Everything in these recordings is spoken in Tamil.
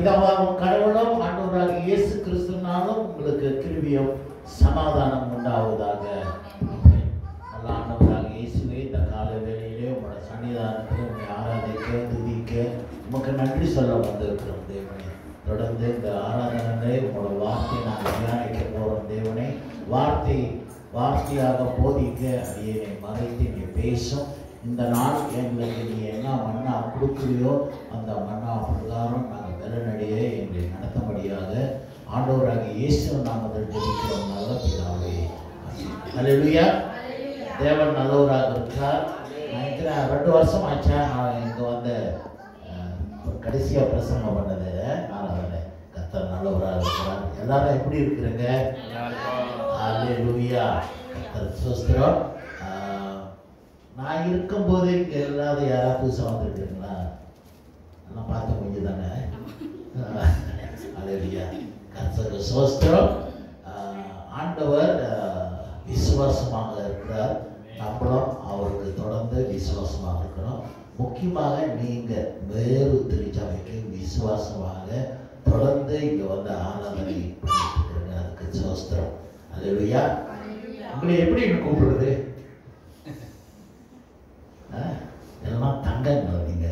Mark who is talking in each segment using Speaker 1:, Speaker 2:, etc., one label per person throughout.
Speaker 1: பிதாவாகும் கடவுளும் ஆண்டவராகிய இயேசு கிறிஸ்துவினாலும் உங்களுக்கு கிருபையும் சமாதானம் உண்டாவதாக. நல்ல ஆண்டவராகிய இயேசுவே, இந்த கால வேளையிலே உங்களோட சன்னிதானத்தில் உங்களை ஆராதிக்க துதிக்க உமக்கு நன்றி சொல்ல வந்திருக்கிறோம் தேவனே. தொடர்ந்து இந்த ஆராதனை உங்களோட வார்த்தையை நாங்கள் தியானிக்க போகிறோம் தேவனே. வார்த்தையாக போதிக்க அடியேனை மறைத்து நீ பேசும். இந்த நாள் எங்களுக்கு நீ என்ன மன்னா கொடுக்குறியோ அந்த மன்னா பிரகாரம் நாங்கள் வெள்ளநடியை எங்களை நடத்தபடியாக ஆண்டவராகிய இயேசு நாமத்தில் ஜெபிக்கிறோம் நல்ல பிதாவே. அல்லேலூயா. தேவன் நல்லவராக இருக்கார். நான் 2 வருஷம் ஆச்சா நான் இங்கே வந்து கடைசியாக பிரசங்கம் பண்ணது. ஆராதனை கர்த்தர் நல்லவராக இருக்கிறார். எல்லாரும் எப்படி இருக்கிறீங்க? அல்லேலூயா. கர்த்தர் ஸ்தோத்திரம். நான் இருக்கும்போது இங்கே இல்லாத யாராவது புதுசாக வந்துருக்குறீங்களா? எல்லாம் பார்க்க முடியும் தானே? அல்லேலூயா. கர்த்தர் ஸ்தோத்திரம். ஆண்டவர் விசுவாசமாக இருக்கிறார். நம்மளும் அவருக்கு தொடர்ந்து விசுவாசமாக இருக்கிறோம். முக்கியமாக நீங்கள் வேறு திருச்சபைக்கு விசுவாசமாக தொடர்ந்து இங்கே வந்து ஆராதனை பண்ணிட்டு இருக்கிறீங்க. அதுக்கு ஸ்தோத்திரம். அல்லேலூயா. உங்களை எப்படி கூப்பிடுறது? எல்லாம் தங்கங்க. நீங்க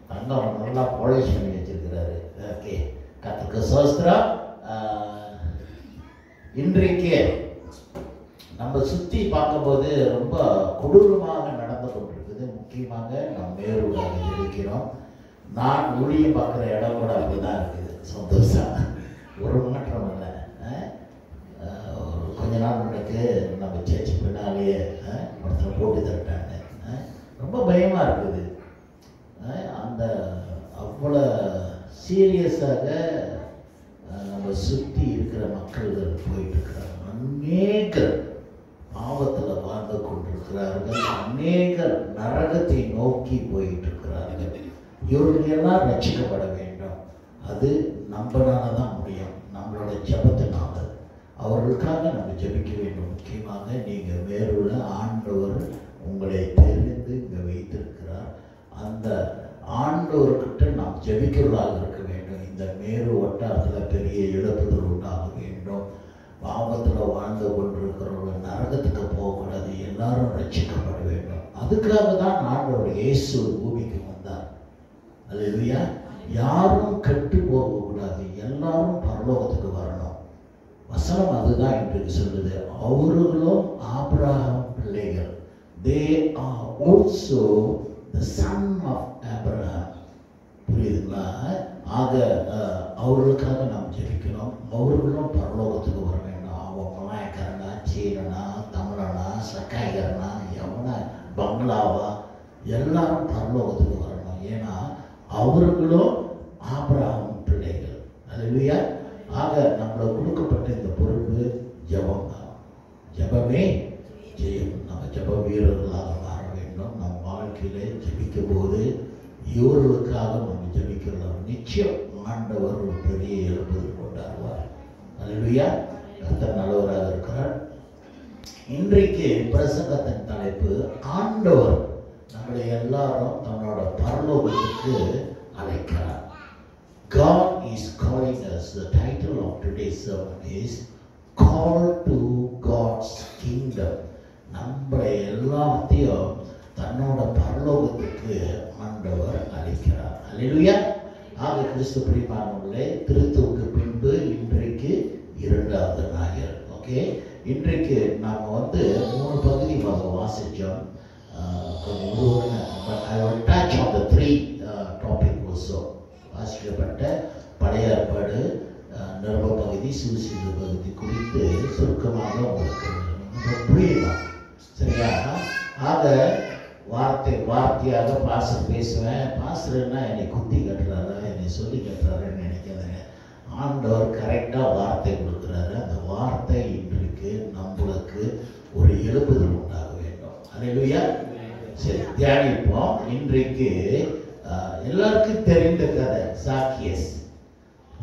Speaker 1: தங்கம் நல்லா பாலிஷ் பண்ணி வச்சிருக்கிறாரு. ஓகே, கர்த்தருக்கு ஸ்தோத்திரம். இன்றைக்கு நம்ம சுற்றி பார்க்கும்போது ரொம்ப கொடூரமாக நடந்து கொண்டிருக்குது. முக்கியமாக நம்ம மேலூராக இருக்கிறோம். நான் ஊழியம் பார்க்குற இடம் கூட அப்படிதான் இருக்குது. சந்தோஷம். ஒரு மாற்றம் இல்லை. கொஞ்ச நாள் முன்னுக்கு நம்ம சேர்ச்சி பின்னாலேயே ஒருத்தர் போட்டு தட்டாங்க. ரொம்ப பயமாக இருக்குது. அந்த அவ்வளோ சீரியஸாக நம்ம சுற்றி இருக்கிற மக்கள்கள் போயிட்டுருக்கிறாங்க. அநேகர் பாவத்தில் வாழ்ந்து கொண்டிருக்கிறார்கள். அநேகர் நரகத்தை நோக்கி போயிட்டுருக்கிறார்கள். இவர்களெல்லாம் ரட்சிக்கப்பட வேண்டும். அது நம்மளால தான் முடியும். நம்மளோட ஜபத்தினால அவர்களுக்காக நம்ம ஜபிக்க வேண்டும். முக்கியமாக நீங்கள் மேலுள்ள ஆண்டவர் உங்களை தெரிந்து இங்கே வைத்திருக்கிறார். அந்த ஆண்டவர்கிட்ட நாம் ஜபிக்கிறதாக இருக்க வேண்டும். இந்த மேரு வட்டாரத்தில் பெரிய இழப்புதல் உண்டாக வேண்டும். பாவத்தில் வாழ்ந்து கொண்டிருக்கிறவர்கள் நரகத்துக்கு போகக்கூடாது. எல்லாரும் ரட்சிக்கப்பட வேண்டும். அதுக்காக தான் ஆண்டவர் இயேசு பூமிக்கு வந்தார். அல்லேலூயா. யாரும் கெட்டு போகக்கூடாது. எல்லாரும் பரலோகத்துக்கு வரணும். வசனம் அதுதான் இன்றைக்கு சொல்லுது. அவர்களும் ஆபிரகாம் பிள்ளைகள். They are also the son of Abraham. புரியுதுங்களா? ஆக அவர்களுக்காக நாம் ஜெபிக்கணும். அவர்களும் பரலோகத்துக்கு வர வேண்டும். அவன் மலாயக்காரனா, சீனனா, தமிழனா, சக்காய்கரனா, எவனா, பங்களாவா, எல்லாரும் பரலோகத்துக்கு வரணும். ஏன்னா அவர்களும் ஆபிரகாம் பிள்ளைகள். அல்லேலூயா. ஆக நம்மளுக்கு கொடுக்கப்பட்ட இந்த பொறுப்பு ஜெபம் தான். ஜெபமே ஜெயம். நம்ம ஜெப வீரர்களாக மாற வேண்டும். நம் வாழ்க்கையிலே ஜெபிக்கும் போது இவர்களுக்காக நம்ம ஜெபிக்கிறோம். நிச்சயம் ஆண்டவர் ஒரு பெரிய எழுப்புதல் கொண்டாடுவார். அல்லேலூயா. கர்த்தர் நல்லவராக இருக்கிறார். இன்றைக்கு பிரசங்கத்தின் தலைப்பு ஆண்டவர் நம்மளை எல்லாரும் தன்னோட பரலோகத்துக்கு அழைக்கிறார். God is calling us. The title of today's sermon is Call to God's Kingdom. நம்மளை எல்லாத்தையும் தன்னோட பரலோகத்துக்கு ஆண்டவர் அழைக்கிறார். அல்லேலூயா. ஆக கிறிஸ்து பிரியமானவர்களே, திருத்துவுக்கு பின்பு இன்றைக்கு 2வது ஞாயிறு. ஓகே, இன்றைக்கு நாம் வந்து 3 பகுதி வாசித்தோம். கொஞ்சம் I will touch on the 3 topic also. வாசிக்கப்பட்ட பழைய ஏற்பாடு நிருப பகுதி, சுவிசேஷ பகுதி குறித்து சுருக்கமாக உங்களுக்கு புரியலாம். சரியா? ஆக வார்த்தையாக பாஸ்டர் பேசுவேன். பாஸ்டர்னா என்னை குத்தி கட்டுறாரா, என்னை சொல்லி கட்டுறாருன்னு நினைக்காதீங்க. ஆண்டவர் கரெக்டாக வார்த்தை கொடுக்குறாரு. அந்த வார்த்தை இன்றைக்கு நம்மளுக்கு ஒரு எழுப்புதல் உண்டாக வேண்டும். அல்லேலூயா. சரி, தியானிப்போம். இன்றைக்கு எல்லாருக்கும் தெரிந்த கதை சாக்கியஸ்.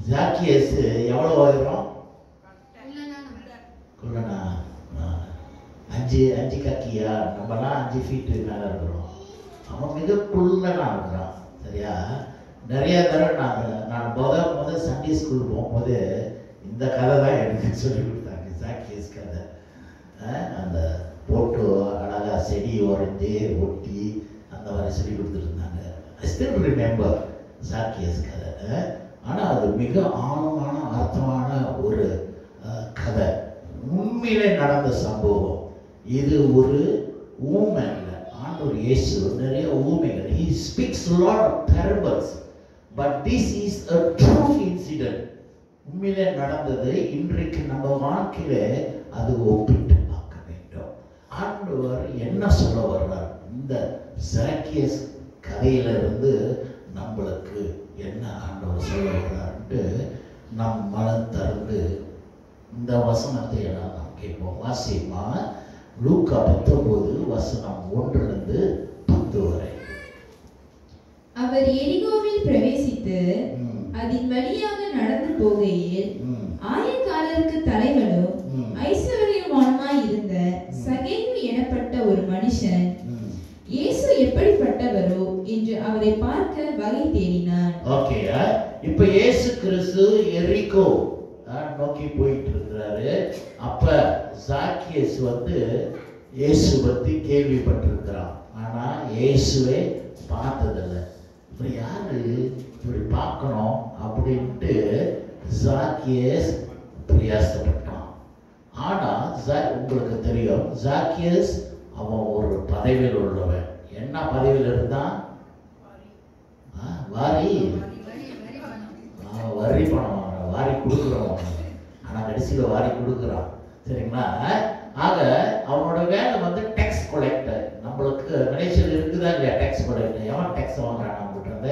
Speaker 1: சாக்கியஸ் எவ்வளோ உயரம்? குள்ளனா 5 கக்கியா? நம்மலாம் 5 ஃபீட்டு மேலே இருக்கிறோம். அவன் மிக குள்ளனா இருக்கிறான். சரியா? நிறைய தடவை நான் முதல் சண்டே ஸ்கூல் போகும்போது இந்த கதை தான் எனக்கு சொல்லி கொடுத்தாங்க. ஜாக்கியஸ் கதை. அந்த போட்டு அழகா செடி உறைஞ்சி ஒட்டி அந்த மாதிரி சொல்லி கொடுத்துருந்தாங்க. ஐ ஸ்டில் ரிமெம்பர் ஜாக்கியஸ் கதை. ஆனால் அது மிக ஆழமான அர்த்தமான ஒரு கதை. உண்மையிலே நடந்த சம்பவம். இது ஒரு ஊமை இல்லை. ஆண்டவர் இயேசு நிறைய ஊமைகள். He speaks a lot of parables. But this is a true incident. உண்மையிலே நடந்தது. இன்றைக்கு நம்ம வாழ்க்கையில அது ஒப்பிட்டு பார்க்க வேண்டும். ஆண்டவர் என்ன சொல்ல வர்றார்? இந்த ஜாக்கியஸ் கதையிலிருந்து நம்மளுக்கு என்ன ஆண்டவர் சொல்ல வர்றார்ன்ட்டு நம் மனம் திறந்து இந்த வசனத்தை எல்லாம் நாம் கேட்போம். வாசிமா லூக்கா 19 வசனம் 1-10 வரை.
Speaker 2: அவர் எரிகோவில் பிரவேசித்து அதன் வழியாக நடந்து போகையில் ஆயக்காரருக்கு தலைவனும் ஐஸ்வர்யவானுமாய் இருந்த சகேயு எனப்பட்ட ஒரு மனுஷன் இயேசு எப்படிப்பட்டவரோ என்று அவரை பார்க்க வகை தேடினான்.
Speaker 1: ஓகே, இப்ப இயேசு கிறிஸ்து எரிகோ நோக்கி போயிட்டு இருக்கிறாரு. அப்ப ஜாக்கியஸ் இயேசு பத்தி கேள்விப்பட்டிருக்கிறான். ஆனா இயேசுவை பார்த்ததில்லை. இப்ப யாரு இப்படி பார்க்கணும் அப்படின்ட்டு ஜாக்கியஸ் பிரயாசப்பட்டான். ஆனா உங்களுக்கு தெரியும், ஜாக்கியஸ் அவன் ஒரு பதவியில் உள்ளவன். என்ன பதவியில் இருந்தான்? வரி பணம் வாரி கொடுக்குறவன். ஆனா கடைசியில் வாரி கொடுக்குறான். சரிங்களா? ஆக அவனோட வேலை டேக்ஸ் கலெக்டர். நம்மளுக்கு மலேசியாவில் இருக்குதா இல்லையா டேக்ஸ் கலெக்டர்? எவன் டேக்ஸ் வாங்குறான் நம்மகிட்ட?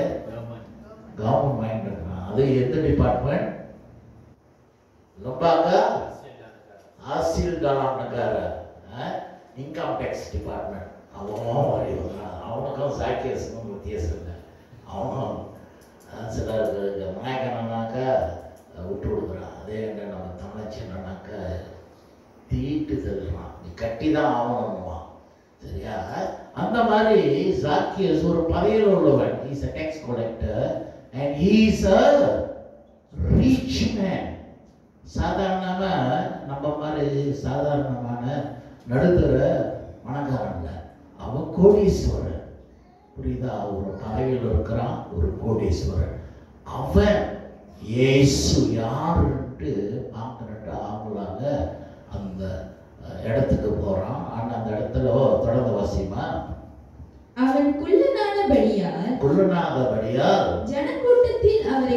Speaker 1: கவர்மெண்ட் மைண்ட் இருக்கிறான். அது எந்த டிபார்ட்மெண்ட்? லொம்பாக்கா தாசில்தார் இன்கம் டேக்ஸ் டிபார்ட்மெண்ட். அவனும் வரி வாங்குறான். அவனுக்கும் ஜாக்கியஸுக்கும் வித்தியாசம் இல்லை. அவனும் சில நாயக்கனாக்கா விட்டு கொடுக்குறான். அதே நம்ம தமிழச்சி என்னன்னாக்கா தீட்டு தருவான். நீ கட்டி தான் ஆகணும்வான். சரியா? அந்த மாதிரி ஜாக்கியஸ் ஒரு பதவியில் உள்ளவன். He is a tax collector and he is a rich man. சாதாரணமா நம்ம மாதிரி சாதாரணமான நடுத்தர பணக்காரன் இல்லை. அவன் கோடீஸ்வரன். புரியுதா? ஒரு பதவியில் இருக்கிறான், ஒரு கோடீஸ்வரன். அவன் இயேசு யாருன்ட்டு பார்க்கணுட்டு ஆகலாக அந்த இடத்துக்கு போறான். ஆனா அந்த இடத்துல தொடர்ந்து வாசிமா
Speaker 2: அவன்
Speaker 1: குள்ளனாதபடியால்
Speaker 2: ஜனக்கூட்டத்தில் அவரை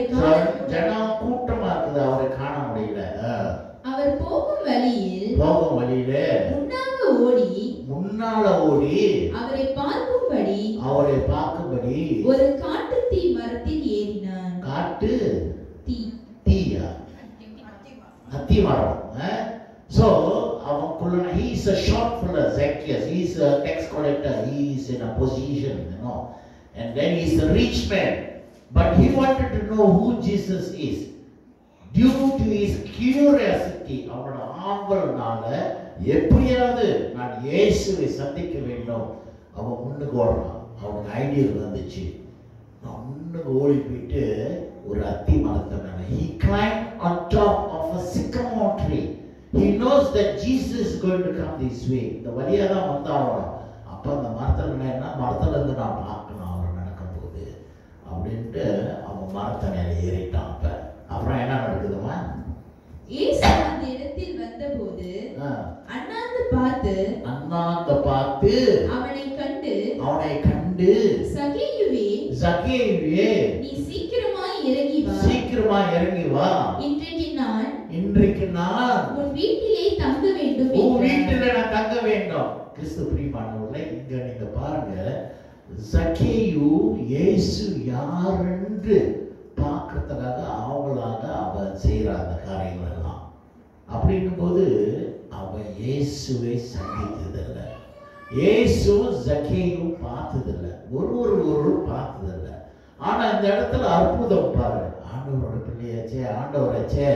Speaker 1: ஜனம் கூட்டமா இருக்குது. அவரை காண முடியல.
Speaker 2: அவர் போகும் வழியிலே
Speaker 1: முன்னால ஓடி அவரை பார்க்கும்படி
Speaker 2: ஒரு காட்டு தீ மரத்தில் ஏறினான்.
Speaker 1: காட்டு தீயா? அத்தி மரம். So he is a short fellow, Zacchaeus. He is a tax collector. He is in a position, and then he is a rich man. But he wanted to know who Jesus is. Due to his curiosity, அவனோட ஆவல்னால எப்படியாவது நான் இயேசுவை சந்திக்க வேண்டும். அவன் முன்னுக்கு ஓடுறான். அவனுக்கு ஐடியா வந்துச்சு. நான் முன்னுக்கு ஓடி போயிட்டு ஒரு அத்தி மரத்தை மேல he climbed on top of a sycamore tree. He knows that Jesus is going to come this way. இந்த வழியா தான் வந்தாகணும். அப்ப அந்த மரத்துல இருந்து நான் பார்க்கணும் அவர் நடக்கும் போது அப்படின்ட்டு அவன் மரத்தை மேல ஏறிட்டான். அப்புறம் என்ன நடக்குதுமா?
Speaker 2: இயேசு அந்த இடத்தில் வந்தபோது அண்ணாந்து பார்த்து அவனை கண்டு சகேயுவே நீ சீக்கிரமாய் இறங்கி வா. இன்றைக்கு நான் உன் வீட்டிலே தங்க வேண்டும். கிறிஸ்து பிரியமானவர்களே, இங்க நீங்க பாருங்க, சகேயு இயேசு யாரென்று பார்க்கறதுக்காக அவங்களாக அவன் செய்யற அந்த காரியங்கள் எல்லாம். அப்படின்னும் போது அவன் இயேசுவை சந்தித்ததில்லை. இயேசு சகேயும் பார்த்ததில்லை. ஒரு பார்த்ததில்லை. ஆனா இந்த இடத்துல அற்புதம் பாரு. ஆண்டவரோட பிள்ளையாச்சே, ஆண்டவராச்சே,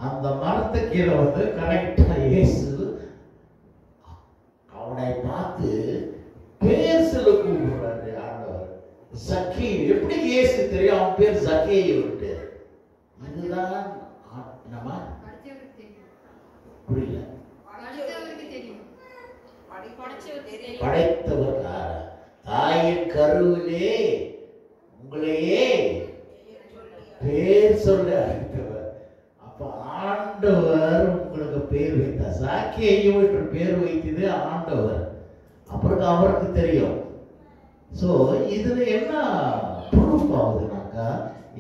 Speaker 2: அந்த மரத்து கீழே கரெக்டா இயேசு அவனை பார்த்து பேர் சொல்ல கூப்பிடுறாரு. சக்கேயு. எப்படி இயேசு தெரியும் அவன் பேர் சக்கேயு? இதுதான் நம்ம புரியல. படைத்தவர் தாயின் கருவிலே உங்களையே பேர் சொல்ல அழைத்தவர். அப்ப ஆண்டவர் உங்களுக்கு பேர் வைத்தார். சாக்கேயு என்று பேர் வைத்தது ஆண்டவர். அப்புறம் அவருக்கு தெரியும். சோ இதுல என்ன ப்ரூஃப் ஆகுதுனாக்கா,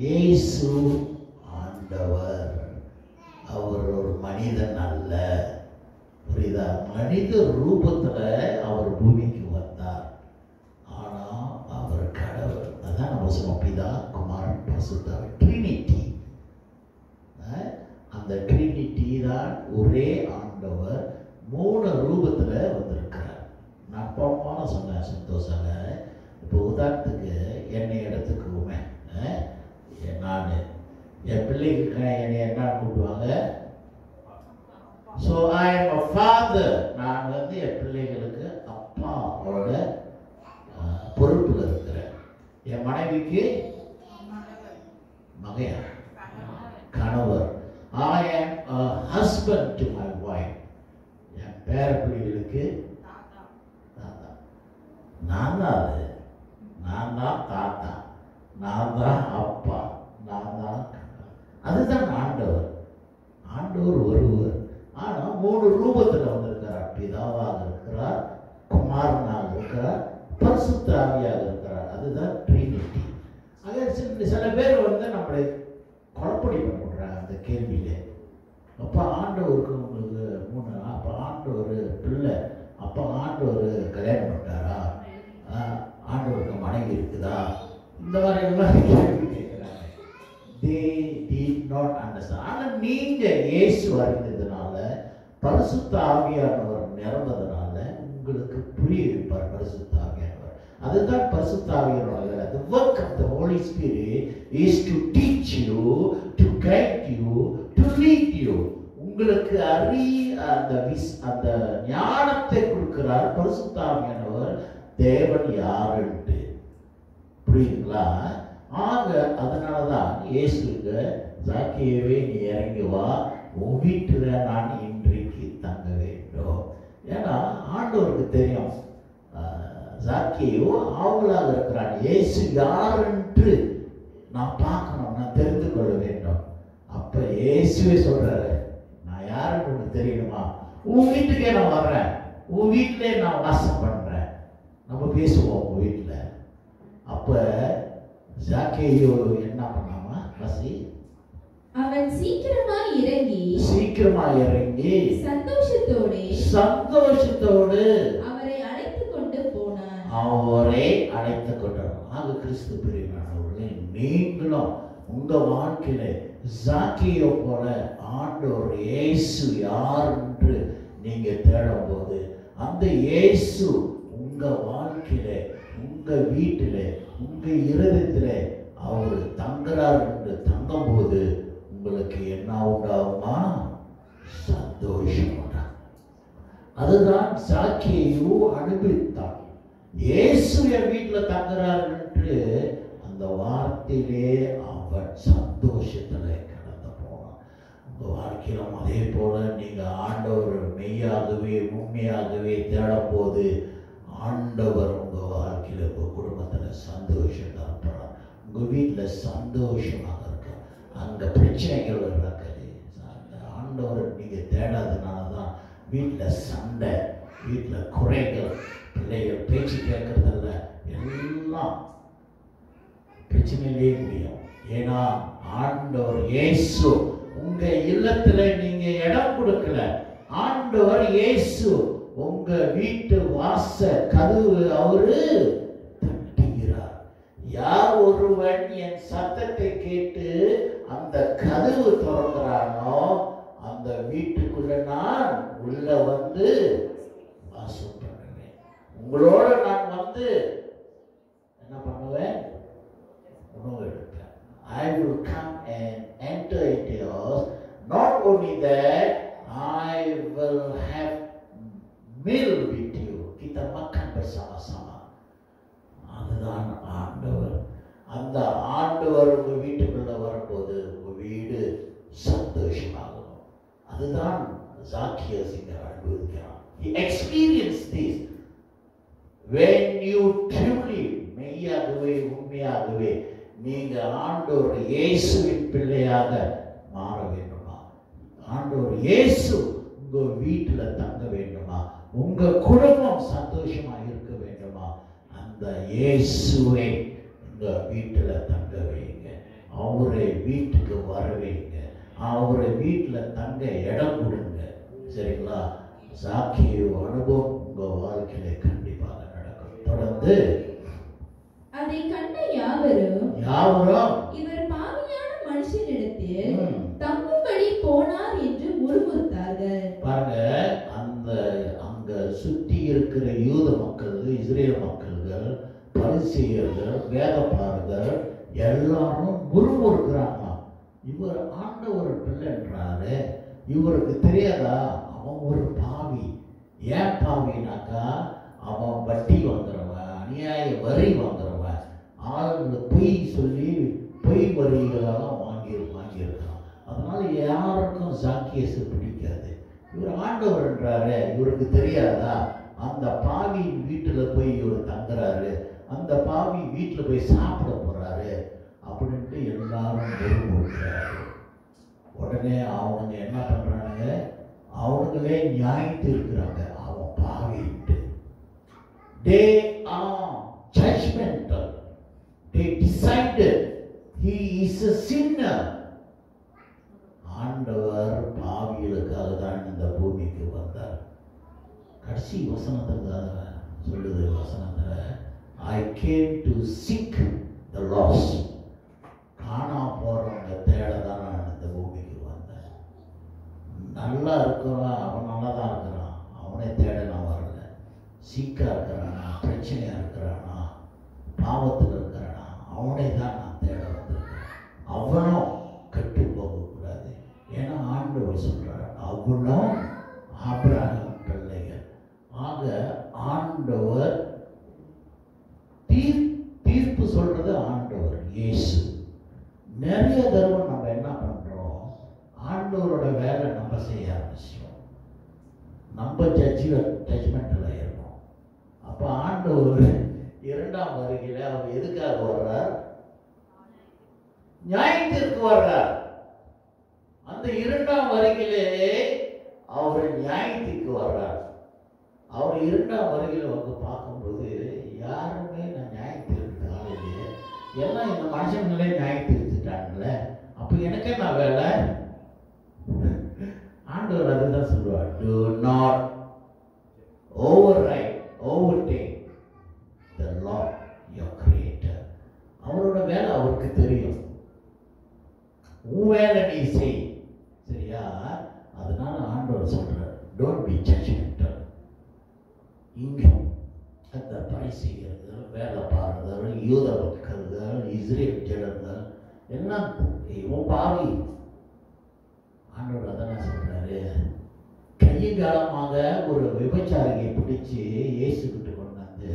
Speaker 2: இயேசு ஆண்டவர், அவர் ஒரு மனிதன் அல்ல. புரியுதா? மனித ரூபத்துல அவர் பூமிக்கு வந்தார். ஆனா அவர் கடவுள். அதான் நம்ம சொல்லுவோம், பிதா குமாரன் பரிசுத்த ட்ரினிட்டி. அந்த ட்ரினிட்டி தான் ஒரே ஆண்டவர் 3 ரூபத்துல வந்திருக்கிறார். நான் அப்பா சொன்னேன் சந்தோஷங்க. இப்போ உதாரணத்துக்கு என்னை எடுத்துக்குவோமே, நான் என் பிள்ளைக்கு என்னை என்ன கூப்பிடுவாங்க? So I am a father. நான் வந்து என் பிள்ளைகளுக்கு அப்பாவோட பொறுப்பில் இருக்கிறேன். என் மனைவிக்கு மகன், கணவர். I am a husband to my wife. என் பேர பிள்ளைகளுக்கு தாத்தா. நான் தான் அது. நான் தான் தாத்தா, நான் தான் அப்பா, நான் தான். அதுதான் ஆண்டவர். ஆண்டவர் ஒருவர். ஆனா 3 ரூபத்துல வந்திருக்கிறார். பிதாவாக இருக்கிறார், குமாரனாக இருக்கிறார், பரிசுத்த ஆவியாக இருக்கிறார். அதுதான் ட்ரினிட்டி. சில பேர் வந்து நம்மளை குழப்படி பண்ணுறாங்க அந்த கேள்வியில. அப்ப ஆண்டவருக்கு உங்களுக்கு 3, அப்ப ஆண்டவர் பிள்ளை, அப்ப ஆண்டவர் கல்யாணம் பண்ணிட்டாரா, ஆண்டவருக்கு மனைவி இருக்குதா, இந்த மாதிரி எல்லாம் கேள்வி கேட்கிறாங்க. They did not understand. ஆனா நீங்க இயேசு அறிந்ததுனால, பரிசுத்த ஆவியானவர் நிரம்புறதுனால உங்களுக்கு புரிய வைப்பார் பரிசுத்த ஆவியானவர். அதுதான் பரிசுத்த ஆவியானவர். The work of the Holy Spirit is to teach you, to guide you, to lead you. உங்களுக்கு அந்த ஞானத்தை கொடுக்கிறார் பரிசுத்த ஆவியானவர். தேவன் யாருன்னு புரியுதுங்களா? ஆக அதனாலதான் இயேசுக்கு, சாக்கேயுவே நீ இறங்கி வா, உன் வீட்டுல நான் இன்றைக்கு தங்க வேண்டும். ஏன்னா ஆண்டவருக்கு தெரியும் சாக்கேயு ஆவலாக இருக்கிறான். இயேசு யாருன்று நான் பார்க்கணும், நான் தெரிந்து கொள்ள வேண்டும். அப்ப இயேசுவே சொல்றாரு, நான் யாருன்னு உனக்கு தெரியணுமா? உன் வீட்டுக்கே நான் வர்றேன், உன் வீட்டிலே நான் வாசம் பண்றேன், நம்ம பேசுவோம் உங்க வீட்டுல. அப்ப சாக்கேயு என்ன பண்ணாமா?
Speaker 3: அவன் சீக்கிரமாய் இறங்கி சந்தோஷத்தோடு அவரை அழைத்துக் கொண்டு போனான்.
Speaker 2: ஆக கிறிஸ்து பிரியமானவர்களே, நீங்களும் உங்க வாழ்க்கையில சாக்கேயு போல ஆண்டவர் இயேசு யார் என்று நீங்க தேடும் போது, அந்த இயேசு உங்க வாழ்க்கையில, உங்க வீட்டில, உங்க இருதயத்தில அவர் தங்குறார் என்று தங்கும் போது உங்களுக்கு என்ன உண்டாகுமா? சந்தோஷம் உண்டாகும். அதுதான் சாக்கேயு அனுபவித்தான். இயேசு என் வீட்டில் தங்குறார் என்று அந்த வார்த்தையிலே அவன் சந்தோஷத்துல கடந்து போனான். உங்க வாழ்க்கையிலும் அதே போல நீங்க ஆண்டவர் மெய்யாகவே உண்மையாகவே தேடும் போது ஆண்டவர் உங்க வாழ்க்கையில, உங்க குடும்பத்துல சந்தோஷம் தரப்படுறார். உங்க வீட்டுல சந்தோஷமாக இருக்கும். அங்க பிரச்சனைகள் இருக்காது. ஆண்டவர் நீங்க தேடாதனாலதான் வீட்டுல சண்டை, வீட்டுல குறைகள், பிள்ளைகள் பேச்சு கேட்கறதில்ல, எல்லாம் பிரச்சனையிலே முடியும். ஏன்னா ஆண்டவர் இயேசு உங்க இல்லத்துல நீங்க இடம் கொடுக்கல. ஆண்டவர் இயேசு உங்க வீட்டு வாச கதவு அவரு தட்டுகிறார். யார் ஒருவன் என் சத்தத்தை கேட்டு அந்த கதவு திறக்கிறானோ அந்த வீட்டுக்குள்ள நான் உள்ள வந்து வாசம் பண்ணுவேன். உங்களோட நான் வந்து என்ன பண்ணுவேன்? உணவு எடுப்பேன். I will come and enter into yours. Not only that, I will have meal with you. Kita makan bersama-sama. அதுதான் ஆண்டவர் அதுதான் சாக்கியஸ் இங்க அனுபவிக்கிறான். He experienced this. When you truly, மெய்யாகவே உண்மையாகவே நீங்க ஆண்டவர் இயேசுவின் பிள்ளையாக மாற வேண்டுமா, ஆண்டவர் இயேசு உங்க வீட்டுல தங்க வேண்டுமா, உங்க குடும்பம் சந்தோஷமா இருக்க வேண்டுமா, அந்த இயேசுவை உங்க வீட்டுல தங்க வைங்க, அவரை வீட்டுக்கு வர வைங்க, அவரை வீட்டுல தங்க இடம் கொடுங்க. சரிங்களா? சாக்கிய அனுபவம் உங்க வாழ்க்கையில கண்டிப்பாக நடக்கும். தொடர்ந்து
Speaker 3: அதை கண்ட யாவரும்
Speaker 2: இவர்
Speaker 3: பாவியான மனுஷனிடத்தில் தங்கும்படி போனார் என்று முறுமுறுத்தார்கள்.
Speaker 2: பாருங்க, அங்க சுத்தி இருக்கிற யூத மக்கள், இஸ்ரேல் மக்கள்கள், பரிசேயர்கள், வேதபாரகர் எல்லாரும் முறுமுறுக்கிறாங்க. இவர் ஆண்டவர் பிள்ளைன்றாரு, இவருக்கு தெரியாதா அவன் ஒரு பாவி. ஏன் பாவினாக்கா, அவன் வட்டி வாங்குறவன், அநியாய வரி வாங்குறவன், ஆளுங்களை பொய் சொல்லி பொய் வரிகளெல்லாம் வாங்கியிருக்கான். அதனால யாருக்கும் சாக்கியஸை பிடிக்காது. இவர் ஆண்டவர் என்றாரு, இவருக்கு தெரியாதா அந்த பாவி வீட்டுல போய் இவர் தங்குறாரு, அந்த பாவி வீட்டுல போய் சாப்பிட போறாரு அப்படின்ட்டு எல்லாரும் முறுமுறுக்கிறாரு. உடனே அவனுங்க என்ன பண்றானுங்க, அவனுங்களே நியாயத்து இருக்கிறாங்க, அவன் பாவிட்டு. They are judgmental. They decided he is a sinner. ஆண்டவர் பாவிகளுக்காக தான் இந்த பூமிக்கு வந்தார். கடைசி வசனத்துல சொல்லுது, வசனத்துல I came to seek the lost. காணா போறவங்க தேட தான் நான் இந்த பூமிக்கு வந்தேன். நல்லா இருக்கிறவன் அவன் நல்லா தான் இருக்கிறான், அவனை தேட நான் வரல. சீக்கா இருக்கிறானா, பிரச்சனையா இருக்கிறானா, பாவத்தில் இருக்கிறானா, அவனை தான் நான் தேட வந்திருக்கேன். அவனும் கெட்டு போகக்கூடாது. ஏன்னா ஆண்டவர் சொல்றார், அவனும் ஆபிரகாம் பிள்ளைகள். ஆக ஆண்டவர் தீர்ப்பு சொல்றது ஆண்டவர் இயேசு. நிறைய தடவை நம்ம என்ன பண்றோம், ஆண்டவரோட வேலை நம்ம செய்ய ஆரம்பிச்சோம், நம்ம ஜட்ஜ்மெண்ட்ல இருக்கோம். அப்ப ஆண்டவர் இரண்டாம் வருகையில அவர் எதுக்காக வர்றார்? நியாயத்திற்கு வர்றார். அந்த இரண்டாம் வருகையிலே அவர் நியாயத்திற்கு வர்றார். அவர் இரண்டாம் வருகையில வந்து பார்க்கும்போது யாருமே நான் நியாயத்திற்கு ஆகலையே, எல்லாம் இந்த மனுஷங்களே நியாயத்திருச்சுட்டாங்கல்ல, அப்ப எனக்கே நான் வேலை. ஆண்டவர் அதுதான் சொல்லுவார், do not overtake the Lord your creator. அவரோட வேலை அவருக்கு தெரியும், உன் வேலை நீ செய். சரியா? அதனால ஆண்டவர் சொல்றார், don't be judgmental. இங்க அந்த பரிசேயர்கள், வேதபாரகர்கள், யூத மக்கள்கள், இஸ்ரேல் ஜனங்கள் எல்லாம் இவன் பாவி. ஆண்டவர் அதான் சொல்றாரு, கையகாலமாக ஒரு விபச்சாரியை பிடிச்சு இயேசு கிட்ட கொண்டாந்து,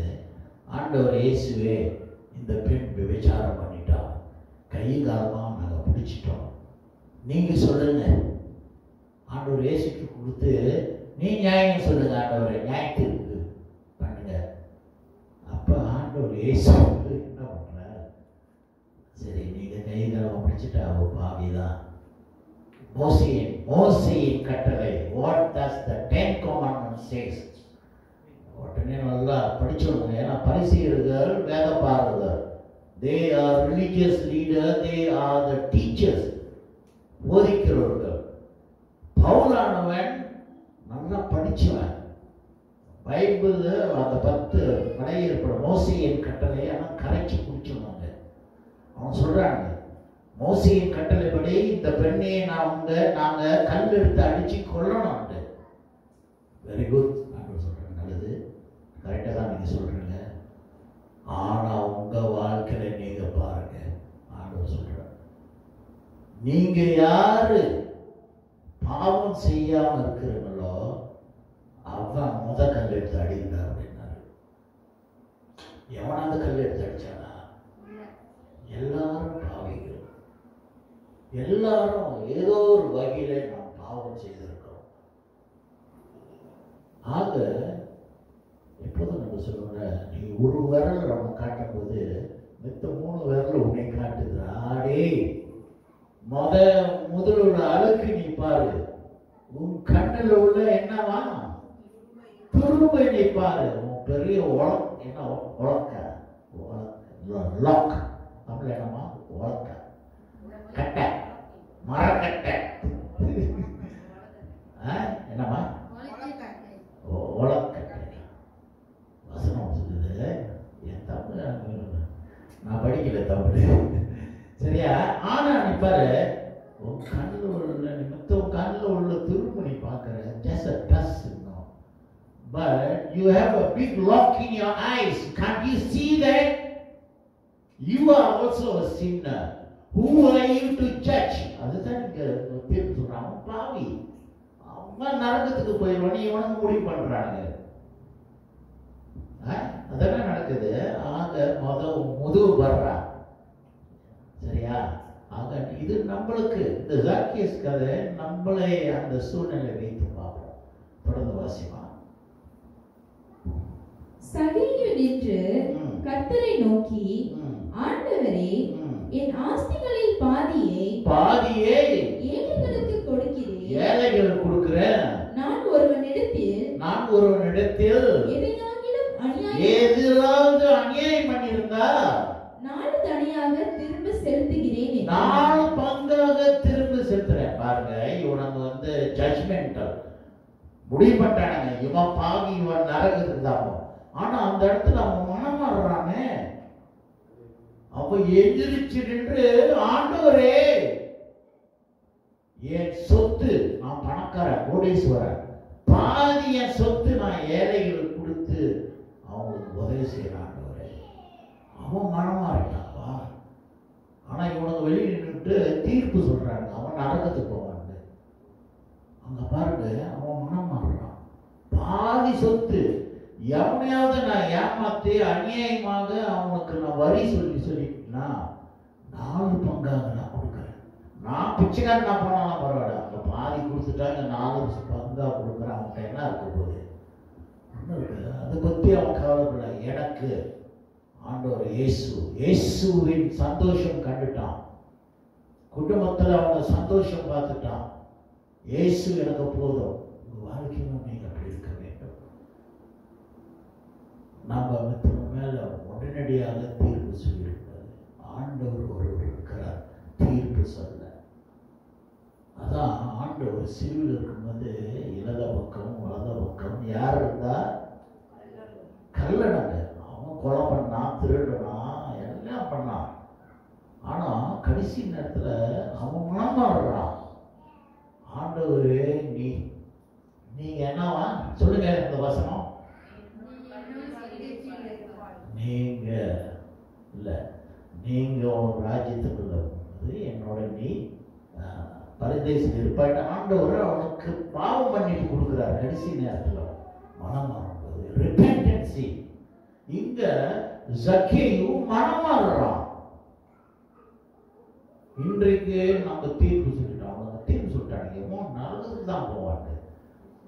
Speaker 2: ஆண்டவர் இயேசுவே இந்த பெண் விபச்சாரம் பண்ணிட்டா, கையகாலமாக நாங்கள் பிடிச்சிட்டோம், நீங்க சொல்லுங்க. ஆண்டவர் இயேசுக்கு கொடுத்து, நீ நியாயம் சொல்லுங்க ஆண்டவரை, நியாயத்திற்கு பண்ணுங்க. அப்ப ஆண்டவர் இயேசு என்ன பண்றார், சரி நீங்க கைகாலம் பிடிச்சிட்டா அவ பாவிதான். மோசேயின் கட்டளை, what does the 10 commandments says? உடனே நல்லா படிச்சவங்க. ஏன்னா பரிசேயர்கள், வேதபாரகர்கள், they are religious leaders, they are the teachers, போதிக்கிறவர்கள். பவுலானவன் நல்லா படிச்சவன், பைபிள் அந்த 10 படையேற்பட மோசேயின் கட்டளை ஆனால் கரைச்சி குடிச்சவங்க. அவன் சொல்றாங்க, மோசேயின் கட்டளைப்படி இந்த பெண்ணையை நாங்க கல் எடுத்து அடிச்சு கொல்லணும். வெரி குட் சொல்றேன், நல்லது, கரெக்டா தான் நீங்க சொல்றீங்க. ஆனா உங்க வாழ்க்கையில நீங்க பாருங்க, ஆண்டவர் சொல்ற, நீங்க யாரு பாவம் செய்யாம இருக்கிறீங்களோ அவன் கல் எடுத்து அடிங்க அப்படின்னாரு. எவனாவது கல் எடுத்து அடிச்சானா? எல்லாரும் பாவிகள், எல்லாரும் ஏதோ ஒரு வகையில நாம் பாவம் செய்திருக்கோம். ஆக எப்போதும் நம்ம சொல்லுவோம்ல, நீ ஒரு விரல் நம்ம காட்டும் போது மித்த 3 விரல் உன்னை காட்டுது. ஆடே முதலோட அழுக்கு நீ பாரு, உன் கண்ணில் உள்ள என்னவா துரும்பை நீ பாரு, உன் பெரிய என்ன உலக்க லாக் தமிழ் என்னமா உலக்க கட்டை மரக்கட்டை என்னமா உலக்கட்டை வசனம் சொல்லுது. என் தமிழ் நான் படிக்கல தமிழ் சரியா. ஆனா நீ பாரு, உன் கண்ணில் உள்ள நிமித்தம் கண்ணில் உள்ள திரும்ப நீ பார்க்கிற just a dust, but you have a big lock in your eyes. Can't you see that? You are also a sinner. Who are you to judge? அதுதான் இங்க தீர்ப்பு சொல்றாங்க. பாவி அவன் நரகத்துக்கு போயிடுவான், நீ உனக்கு முடிவு பண்றாங்க. அதெல்லாம் நடக்குது. ஆக முதுகு வர்றான் சரியா. ஆக இது நம்மளுக்கு இந்த ஜாக்கியஸ் கதை நம்மளை அந்த சூழ்நிலை வைத்து பார்ப்போம். தொடர்ந்து வாசிமா.
Speaker 3: சகேயு நின்று கர்த்தரை நோக்கி, ஆண்டவரே, என் ஆஸ்திகளில் பாதியை ஏழைகளுக்கு கொடுக்கிறேன்.
Speaker 2: ஏழைகளுக்கு கொடுக்கிறேன்.
Speaker 3: நான் ஒருவனிடத்தில்
Speaker 2: எதிராவது அநியாயம் பண்ணியிருந்தா
Speaker 3: 4 தனியாக திரும்ப செலுத்துகிறேன்.
Speaker 2: 4 பங்காக திரும்ப செலுத்துறேன். பாருங்க, இவனுக்கு ஜட்ஜ்மெண்டல் முடிவு பண்ணிட்டானுங்க. இவன் பாவி, இவன் நரகத்துக்கு தான். ஆனா அந்த இடத்துல அவன் மனம் மாறுறானே. அப்ப எந்திரிச்சு நின்று, ஆண்டவரே, என் சொத்து, நான் பணக்காரன் கோடீஸ்வரன், பாதி என் சொத்து நான் ஏழைகளுக்கு கொடுத்து அவங்களுக்கு உதவி செய்யறான். அவன் மனமா இருக்காப்பா. ஆனா இவனுக்கு வெளியே நின்றுட்டு தீர்ப்பு சொல்றாங்க, அவன் நரகத்துக்கு போவான்னு. அங்க பாருங்க, அவன் மனம் மாறுறான். பாதி சொத்து எவனையாவது நான் ஏமாத்தி அநியாயமாக அவனுக்கு நான் வரி சொல்லிட்டுனா 4 பங்காக நான் கொடுக்குறேன். நான் பிச்சைக்காரன் நான் போனாலும் பரவாயில்ல, அந்த பாதி கொடுத்துட்டாங்க, 4 பங்கா கொடுக்குறேன். அவன்கிட்ட என்ன இருக்க போகுது? ஒன்றும் இருக்குது. அதை பற்றி அவன் கவலைப்படல. எனக்கு ஆண்டவர் இயேசுவின் சந்தோஷம் கண்டுட்டான். குடும்பத்தில் அவங்க சந்தோஷம் பார்த்துட்டான். இயேசு எனக்கு போதும். உங்க வாழ்க்கையிலும் நீங்க அப்படி இருக்க வேண்டும். நம்ம மேல உடனடியாக தீர்ப்பு சொல்லியிருக்காரு. ஆண்டவர் ஒருவர் இருக்கிறார் தீர்ப்பு சொல்ல. அதான் ஆண்டவர் சிலுவையில் இருக்கும்போது இடத பக்கம் வலத பக்கம் யார் இருந்தா? கல்லணங்க. அவன் கொலை பண்ணான், திருடனான், எல்லாம் பண்ணான். ஆனா கடைசி நேரத்துல அவன் மனமாடுறான். ஆண்டவரே, நீங்க என்னவா சொல்லுங்க இந்த வசனம். நீங்க இல்ல, நீங்க உன் ராஜ்யத்துக்குள்ள என்னோட நீ பரதேசில் இருப்பாட்ட. ஆண்டவர் அவனுக்கு பாவம் பண்ணிட்டு கொடுக்கிறார். கடைசி நேரத்துல மனம் மாறும்போது ரிபெண்டன்சி. இங்க ஜக்கேயு மனம் மாறுறான். இன்றைக்கு நம்ம தீர்ப்பு சொல்லிட்டோம். அவங்க தீர்ப்பு சொல்லிட்டாங்க, நரகத்துக்கு தான் போவாங்க.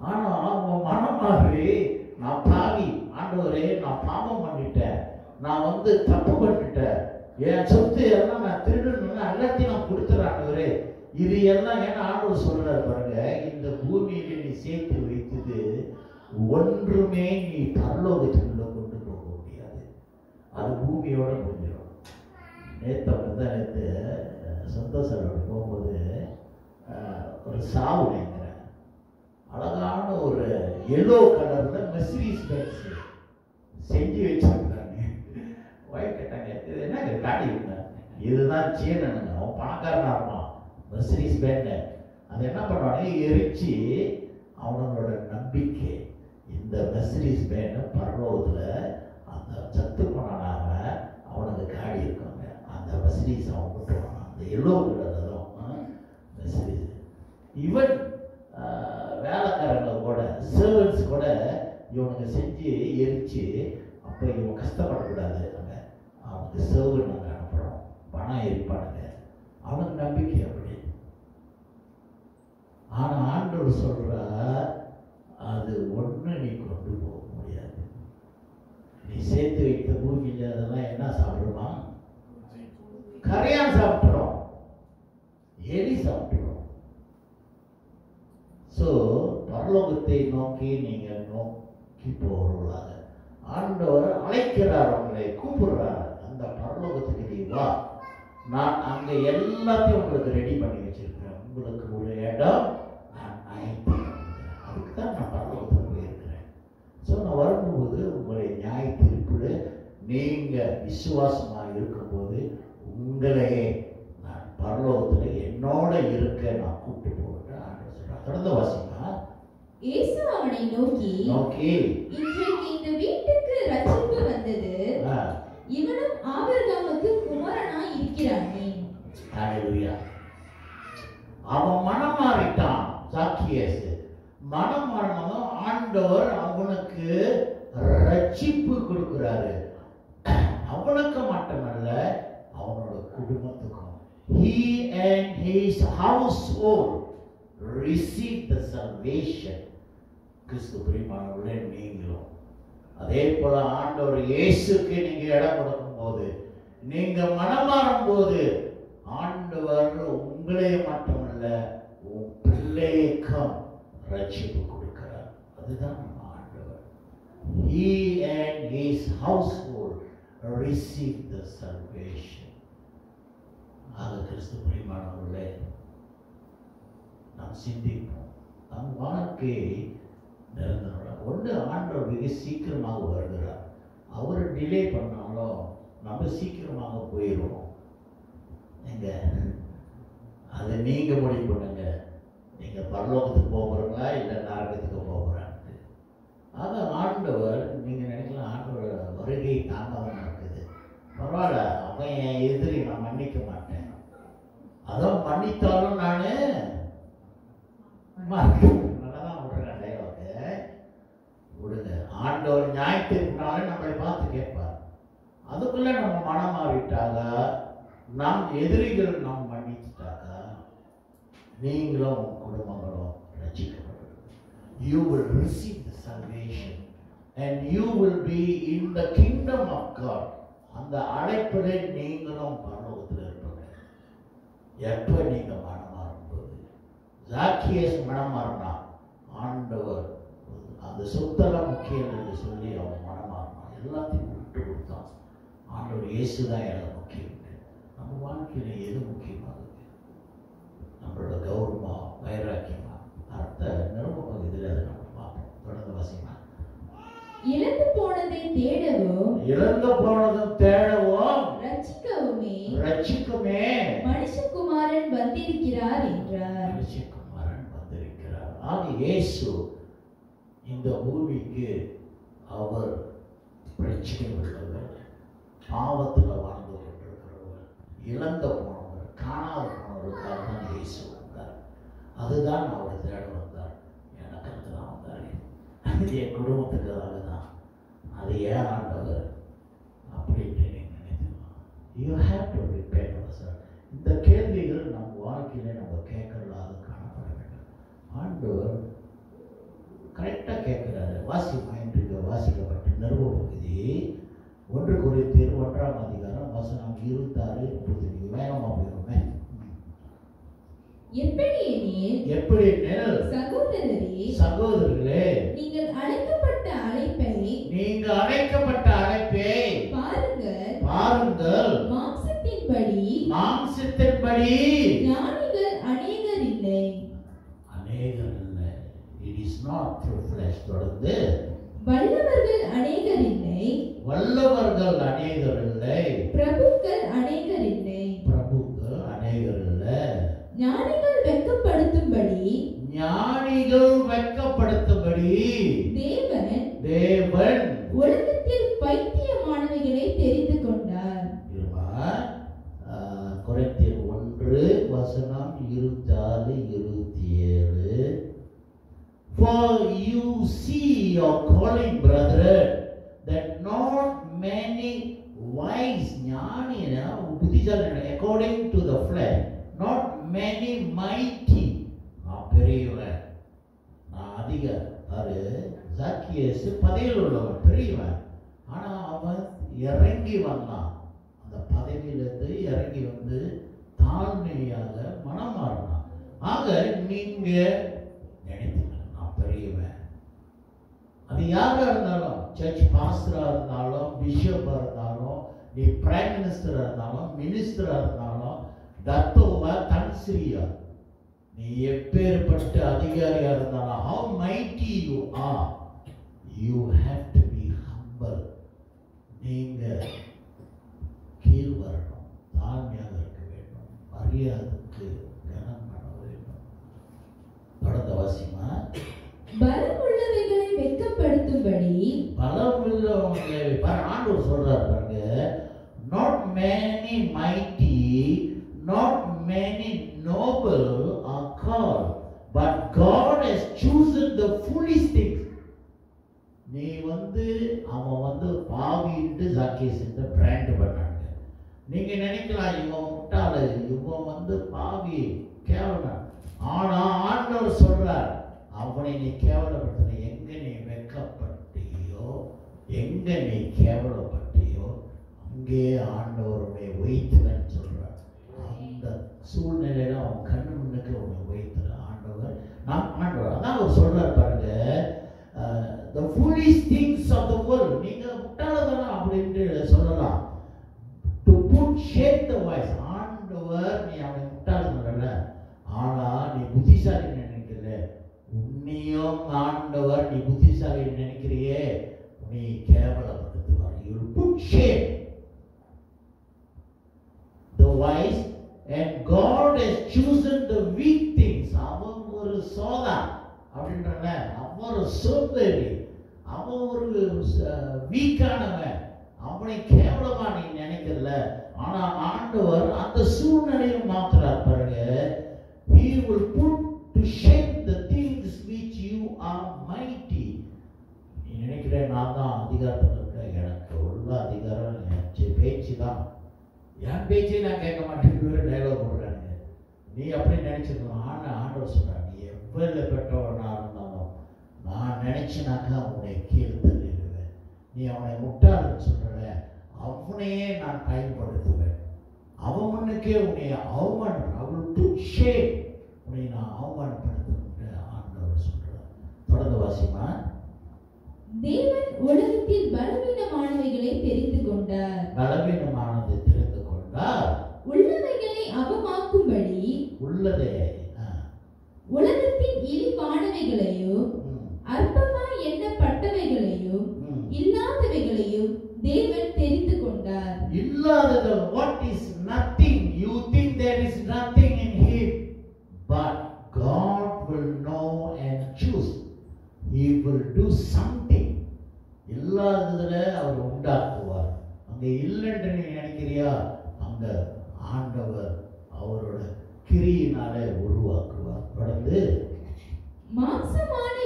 Speaker 2: ஆனா அவங்க மனம் மாறி, நான் பாவி, ஆண்டவரே நான் பாவம் பண்ணிட்டேன், நான் தப்பு பண்ணிட்டேன், என் சொத்து எல்லாம் நான் திருடணும்னு எல்லாத்தையும் நான் கொடுத்துறேன் ஆண்டவரே. இது எல்லாம் ஏன்னா ஆண்டவர் சொல்றாரு பாருங்க, இந்த பூமியில நீ சேர்த்து வைத்தது ஒன்றுமே நீ பரலோகத்துக்குள்ள கொண்டு போக முடியாது. அது பூமியோட முடிஞ்சிடும். நேற்று சந்தோஷோட போகும்போது ஒரு சாவு நினைக்கிறேன், அழகான ஒரு எல்லோ கலர்ல மெர்சிடிஸ் பென்ஸ் செஞ்சு வச்சிருக்காங்க. ஒயிட் கேட்டாங்க, இது என்ன காட்டி விட்டாங்க, இதுதான் சீனனுங்க, அவன் பணக்காரனா இருப்பான், மெர்சிடிஸ் பென்ஸ். அது என்ன பண்ணுவாங்க, எரிச்சு அவனோட நம்பிக்கை இந்த மெர்சிடிஸ் பென்ஸ் பரலோகத்தில் அந்த சத்து பண்ணாம அவனுக்கு காடி இருக்காங்க. அந்த மெர்சிடிஸ் அவன் விட்டுருவான். அந்த எல்லோ கலர் தான் மெர்சிடிஸ். ஈவன் வேலைக்காரங்க கூட, சர்வன்ஸ் கூட இவனுக்கு செஞ்சு எரிச்சு, அப்போ இவன் கஷ்டப்படக்கூடாது, அங்கே அவனுக்கு சர்வன் நாங்கள் அனுப்புகிறோம், பணம் எரிப்பானுங்க. அவனுக்கு நம்பிக்கை அப்படி. ஆனால் ஆண்டவர் சொல்கிறார், அது ஒன்று நீ கொண்டு போக முடியாது. நீ சேர்த்து வைத்த பூமியில் அதெல்லாம் என்ன சாப்பிடுமா? கரையான் சாப்பிட்றோம், எலி சாப்பிட்றோம். ஸோ பரலோகத்தை நோக்கி நீங்கள் நோக்கி போகிறவர்களாக ஆண்டவர் அழைக்கிறார், உங்களை கூப்பிடுறார். அந்த பரலோகத்துக்கு நீ வா, நான் அங்கே எல்லாத்தையும் உங்களுக்கு ரெடி பண்ணி வச்சிருக்கிறேன். உங்களுக்கு ஒரு இடம் நான் ஆயத்து பண்ணிக்கிறேன். அதுக்கு தான் நான் பரலோகத்துக்கு போயிருக்கிறேன். ஸோ நான் வரும்போது உங்களுடைய நியாய தீர்ப்பில் நீங்கள் விசுவாசமாக இருக்கும்போது உங்களையே நான் பரலோகத்தில் என்னோட இருக்க நான் கூப்பிட்டு போகிறேன் ஆண்டவர் சொல்கிறார். தொடர்ந்து வாசிமா.
Speaker 3: இயேசு அவனை நோக்கி இன்றைக்கு இந்த வீட்டுக்கு ரட்சிப்பு வந்தது, இவனும் ஆபிரகாமுக்கு குமாரனாய் இருக்கிறானே.
Speaker 2: ஹல்லேலூயா. அவன் மனம் மாறிட்டான். சாக்கியேஸ் மனம் மாறினதும் ஆண்டவர் அவனுக்கு ரட்சிப்பு கொடுக்கிறாரு. அவனுக்கு மட்டுமல்ல, அவனோட குடும்பத்துக்கும். He and his household received the salvation. கிறிஸ்து பிரியமானவர்களே, நீங்களும் அதே போல ஆண்டவர் இயேசுக்கு நீங்க இடம் கொடுக்கும் போது, நீங்க மனமாறும் போது, ஆண்டவர் உங்களே மட்டுமல்ல உன் பிள்ளைக்கும் ரட்சிப்பு கொடுக்கிறார். அதுதான் நம்ம ஆண்டவர். He and his household received the salvation. ஆக கிறிஸ்து பிரியமானவர்களே, நாம் சிந்திப்போம். நம் வாழ்க்கையை நிரந்தரம் ஒன்று ஆண்டவர் மிக சீக்கிரமாக வருகிறார். அவர் டிலே பண்ணாலும் நம்ம சீக்கிரமாக போயிடுவோம். எங்க அதை நீங்க முடிவு பண்ணுங்க. நீங்க பரலோகத்துக்கு போகிறீங்களா இல்லை நரகத்துக்கு போகிறாங்க. ஆக ஆண்டவர், நீங்க நினைக்கலாம் ஆண்டவர் வருகை தாமதமாக இருக்குது, பரவாயில்ல, அவன் என் எதிரி, நான் மன்னிக்க மாட்டேன், அதான் மன்னித்தாலும் நானு நல்லதான் விடுறேன் டைலாக விடுங்க. ஆண்டவர் நியாயத்திற்குனாலே நம்மளை பார்த்து கேட்பார். அதுக்குள்ள நம்ம மனம் மாறிட்டாங்க, நாம் எதிரிகள் நாம் மன்னிச்சுட்டாங்க, நீங்களும் குடும்பங்களும் ரட்சிக்கப்படும். You will receive the salvation and you will be in the kingdom of God. அந்த அழைப்பிலே நீங்களும் பரலோகத்தில் இருப்பீங்க. எப்ப நீங்க மனம் மாறும்போது, ஜாக்கியேஸ் மனம் மாறினா, ஆண்டவர் அந்த சொத்தெல்லாம் முக்கியம் என்று சொல்லி அவன் மனம் மாறினான், எல்லாத்தையும் விட்டு கொடுத்தான். ஆண்டவர் இயேசுதான் எனக்கு முக்கியம். நம்ம வாழ்க்கையில எது முக்கியமாகுது? நம்மளோட கௌரவமா, வைராக்கியமா? அடுத்த நிருப பகுதியில் அதை நம்ம பார்ப்போம். தொடர்ந்து வாசிமா.
Speaker 3: இழந்து போனதை தேடவும்,
Speaker 2: இழந்து போனதும் தேடவும்,
Speaker 3: ரட்சிக்கவுமே மனுஷகுமாரன் வந்திருக்கிறார் என்றார்.
Speaker 2: மனுஷகுமாரன் வந்திருக்கிறார். ஆக இயேசு இந்த பூமிக்கு அவர் பிரச்சனை உள்ளவர், பாவத்தில் வாழ்ந்து கொண்டிருக்கிறவர், இழந்த போனவர், காணாத போனவருக்காக தான் இயேசு வந்தார். அதுதான் அவர் தேட வந்தார். எனக்கு அதுதான் வந்தார், என் குடும்பத்துக்காக தான். அது ஏன் ஆண்டவர் அப்படின்ட்டு நீங்க நினைக்கலாம். You have to repair sir. இந்த கேள்விகள் நம்ம வாழ்க்கையில நம்ம கேட்கலாது காணப்பட வேண்டும். ஆண்டவர் கரெக்டாக கேட்கிறாரு. வாசிப்பா என்று வாசிக்கப்பட்ட நிருப பகுதி 1 கொரிந்தியர் 1ஆம் அதிகாரம் வசனம் 26, 30. வேகமா போயிருமே.
Speaker 3: எப்படியெனில்
Speaker 2: சகோதரர்களே,
Speaker 3: நீங்கள் அழைக்கப்பட்ட அழைப்பை பாருங்கள்.
Speaker 2: மாம்சத்தின்படி
Speaker 3: ஞானிகள் அநேகர் இல்லை.
Speaker 2: It is not through flesh. தொடர்ந்து
Speaker 3: வல்லவர்கள் அநேகர் இல்லை. பிரபுக்கள் அநேகர் இல்லை. ஞானிகள் வெட்கப்படுத்தும்படி தேவன் உலகத்தில் பைத்தியமானவைகளை தெரிந்து கொண்டார்.
Speaker 2: கொரிந்தியர் 1 வசனம் 26, 27. For you see your calling, brethren, that not many wise ஞானினா புத்திசாலி according to the flesh, not many mighty. நான் பெரியவன், நான் அதிக மோசேஸ் பதவியில் உள்ளவன், பெரியவன். ஆனா அவன் இறங்கி வந்தான், அந்த பதவியிலிருந்து இறங்கி வந்து தாழ்மையாக மனம் மாறினான். ஆக நீங்க நினைத்தீங்க நான் பெரியவன், அது யாரா இருந்தாலும், சர்ச் பாஸ்டரா இருந்தாலும், பிஷப்பா இருந்தாலும், நீ பிரைம் மினிஸ்டரா இருந்தாலும், மினிஸ்டரா இருந்தாலும், தத்தோவா தன்ஸ்ரீயா, நீ எப்பேற்பட்ட அதிகாரியா இருந்தாலும், how mighty you are, you have to be humble. நீங்க கீழ் வரணும், தாழ்மையாக இருக்க வேண்டும், மரியாதைக்கு கனம் பண்ண வேண்டும். தொடர்ந்து வாசிமா.
Speaker 3: பலமுள்ளவைகளை வெட்கப்படுத்தும்படி,
Speaker 2: பலமுள்ளவங்களை ஆண்டவர் சொல்றார் பாருங்க, not many mighty, not many noble are called, but God has chosen the foolish things. நீ அவன் பாவிட்டு ஜாக்கேஸ் பிராண்ட் பண்ணாங்க. நீங்க நினைக்கலாம் இவன் முட்டாளு, இவன் பாவி கேவலம். ஆனா ஆண்டவர் சொல்றார், அவனை நீ கேவலப்படுத்த, எங்க நீ வெட்கப்பட்டியோ, எங்க நீ கேவலப்பட்டியோ, அங்கே ஆண்டவருடைய வைத்துவன் சொல்றார். அந்த சூழ்நிலையில அவன் கண்ணு முன்னுக்கு அவனை வைத்துற ஆண்டவர், ஆண்டவர் அதான் அவர் சொல்றார் பாருங்க, the foolish things of the world. நீங்க முட்டாளதானா அப்படின்னு சொல்லலாம், to put shake the voice. ஆண்டவர் நீ அவனை முட்டாளதல்ல, ஆனா நீ புத்திசாலி நினைக்கல, உன்னையும் ஆண்டவர் நீ புத்திசாலி நினைக்கிறியே, நீ கேவலப்படுத்துவார். You will put shame the wise, and God has chosen the weak things. அவன் ஒரு சோதா அப்படின்றல, அவன் ஒரு சோம்பேறி, அவன் ஒரு வீக்கானவன், அவனை கேவலமா நீ நினைக்கல. ஆனா ஆண்டவர் அந்த சூழ்நிலையை மாத்துறார் பாருங்க. He will put to shame the things which you are mighty. நீ நினைக்கிற நான் தான் அதிகாரத்தில் இருக்க, எனக்கு உள்ள அதிகாரம் என் பேச்சு தான், என் பேச்சை நான் கேட்க மாட்டேன்னு டைலாக் போடுறாங்க. நீ அப்படி நினைச்சிருக்கணும். ஆனா ஆண்டவர் சொல்றார், நீ எவ்வளவு பெற்றவனா இருந்தாலும் நான் நினைச்சினாக்கா அவனை கீழ் தள்ளிடுவேன். நீ அவனை முட்டாள்னு சொல்ற, அவனையே நான் பயன்படுத்துவேன், அவன் முன்னுக்கே உன்னை அவமானம், அவள் புட்சே உன்னை நான் அவமானப்படுத்த ஆண்டவர் சொல்றார். தொடர்ந்து வாசிமா.
Speaker 3: தேவன் உலகத்தில் பலவீனமானவைகளை தெரிந்து கொண்டார்,
Speaker 2: பலவீனமானதை தெரிந்து கொண்டார்,
Speaker 3: உள்ளவைகளை அவமாக்கும்படி,
Speaker 2: உள்ளதே
Speaker 3: உலகத்தின் இழிவானவைகளையும் அற்பமாய் எண்ணப்பட்டவைகளையும் இல்லாதவைகளையும் தேவன் தெரிந்து கொண்டார்.
Speaker 2: இல்லாதது, what is nothing, you think there is nothing in him, but God will know and choose. He will do something. இல்லாததுல அவர் உண்டாக்குவார். அங்க இல்லைன்னு நீ நினைக்கிறியா, அங்க ஆண்டவர் அவரோட கிரியினாலே உருவாக்குவார். தொடர்ந்து
Speaker 3: மாம்சமான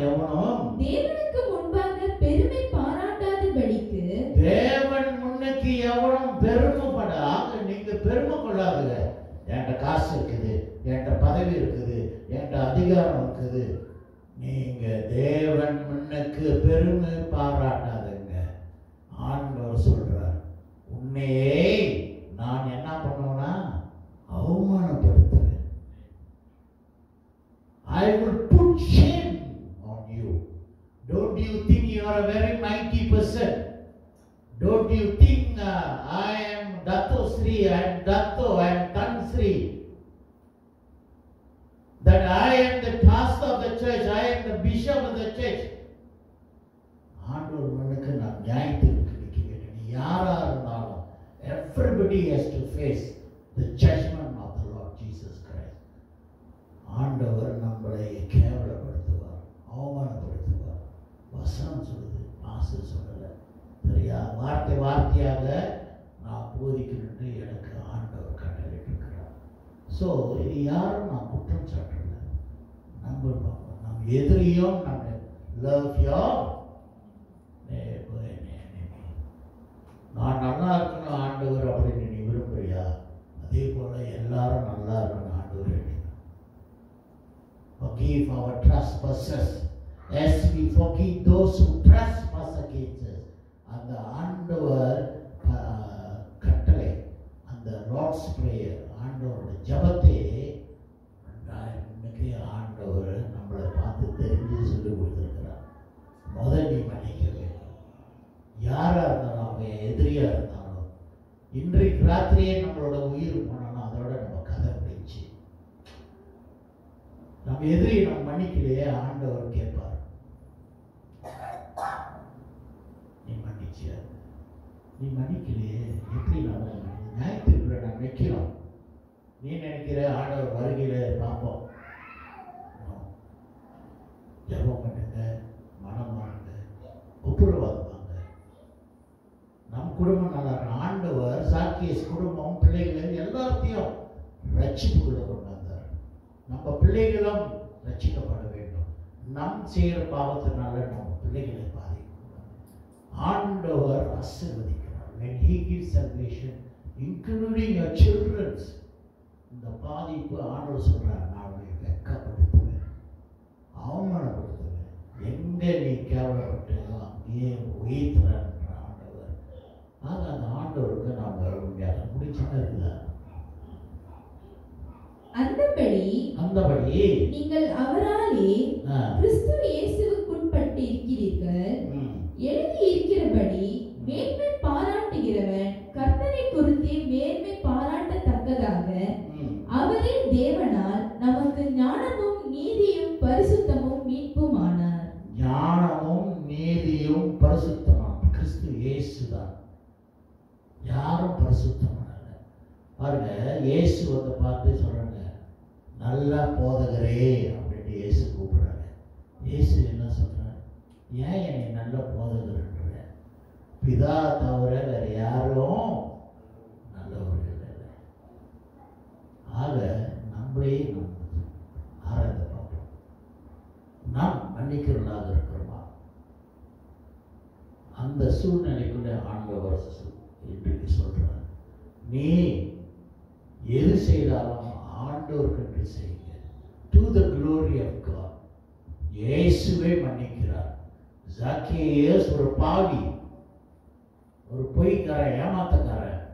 Speaker 3: எவனும் தேவனுக்கு முன்பாக பெருமை பாராட்டாதபடிக்கு,
Speaker 2: தேவன் முன்னுக்கு எவனும் பெருமைப்பட, நீங்க பெருமை கொள்ளாதுங்க. என்கிட்ட காசு இருக்குது, என்கிட்ட பதவி இருக்குது, என்கிட்ட அதிகாரம் இருக்குது, நீங்க தேவன் முன்னுக்கு பெருமை பாராட்டாதுங்க. ஆண்டவர் சொல்றார், உன்னையே நான் என்ன பண்ணுவேன்னா அவமானப்படுத்துவேன். I will put shame on you. Don't you think you are a very mighty person? Don't you think I am Dato Sri, I am Dato, I am Tan Sri, that I am the pastor of the church, I am the bishop of the church. ஆண்டவர் மனுக்கு நான் நியாயத்திற்கு நிற்க வேண்டும். நீ யாரா இருந்தாலும், everybody has to face the judgment of the Lord Jesus Christ. ஆண்டவர் நம்மளை கேவலப்படுத்துவார், அவமானப்படுத்துவார். வசனம் சொல்லுது, பாஸ்டர் சொல்லல, சரியா? வார்த்தையாக நான் போதிக்கணும்னு எனக்கு ஆண்டவர் கட்டளையிட்டு இருக்கிறார். ஸோ இது யாரும் நான் குற்றம் சாட்டல, நம்ம எதிரியும் நம்ம love your neighbour and enemy. நான் நல்லா இருக்கணும் ஆண்டவர் அப்படின்னு நீ விரும்புறியா, அதே போல எல்லாரும் நல்லா இருக்கணும் ஆண்டவர். Forgive our trespasses as forgive those who trespass against us. அந்த ஆண்டவர் கட்டளை, அந்த லார்ட்ஸ் பிரேயர், ஆண்டவரோட ஜபத்தை இன்னைக்கு ஆண்டவர் நம்மளை பார்த்து தெரிஞ்சு சொல்லி கொடுத்துருக்கிறார். முதல் நீ மன்னிக்க வேண்டும். யாரா இருந்தாலும், அவன் எதிரியா இருந்தாலும், இன்றைக்கு ராத்திரியே நம்மளோட உயிர் போனாலும் அதோட நம்ம கதை முடிச்சு. நம்ம எதிரியை நம்ம மன்னிக்கலையே, ஆண்டவர் கேட்பார், நீ மன்னிச்சியா? நீ மன்னிக்கலையே, எப்படி நம்ம நியாயத்திற்குள்ள நான் வைக்கிறோம்? நீ நினைக்கிற ஆண்டவர் வருகையில பார்ப்போம். ஜெபம் பண்ணுங்க, மனம் மாறுங்க, ஒப்புரவாதம் வாங்க. நம் குடும்பம் நல்லா இருக்கும். ஆண்டவர் சாக்கியஸ் குடும்பம், பிள்ளைகள் எல்லாத்தையும் ரட்சிப்புக்குள்ள கொண்டு வந்தார். நம்ம பிள்ளைகளும் ரட்சிக்கப்பட வேண்டும். நம் செய்கிற பாவத்தினால நம்ம பிள்ளைகளை பாதிக்கும். ஆண்டவர் ஆசீர்வதிக்கிறார். When he gives salvation, including your children's, இந்த பாதிப்பு ஆண்டவர் சொல்றார், நான் உன்னை வெட்கப்படுத்துவேன், அவமானப்படுத்துவேன். எங்க நீ கேவலப்பட்டோ அங்கேயே உயிர்த்துறான்ற ஆண்டவர். ஆக அந்த ஆண்டவருக்கு நாம் வர முடியாது. முடிச்சுன்னா இருக்குதா? அந்தபடி நீங்கள் அவராலே கிறிஸ்து இயேசுவுக்குட்பட்டு இருக்கிறீர்கள். எழுதி இருக்கிறபடி மேன்மை பாராட்டுகிறவன் கர்த்தரை குறித்து மேன்மை பாராட்டத்தக்கதாக அவரின் தேவனால் நமக்கு ஞானமும் நீதியும் பரிசுத்தமும் மீட்புமானார். ஞானமும் நீதியும் பரிசுத்தமும் கிறிஸ்து இயேசுதான். யாரும் பரிசுத்தமான பாருங்க. இயேசு வந்து பார்த்து சொல்றாங்க, நல்ல போதகரே அப்படின்னு இயேசு கூப்பிடுறாங்க. இயேசு என்ன சொல்றாங்க? ஏன் என்னை நல்ல போதகர்ன்ற? பிதா தவிர வேற யாரும் நல்லவர்கள் இல்லை. ஆக நம்மளே ஆராய்ந்து பார்ப்போம். நாம் மன்னிக்கிறவர்களாக இருக்கிறோமா? அந்த சூழ்நிலைக்குள்ள ஆண்டவர் இன்றைக்கு சொல்றார், நீ எது செய்தாலும் ஆண்டவருக்கு செய்யுங்க. To the glory of God. இயேசுவே மன்னிக்கிறார். ஜக்கேயஸ் ஒரு பாவி, ஒரு பொய்க்காரன், ஏமாத்தக்காரன்.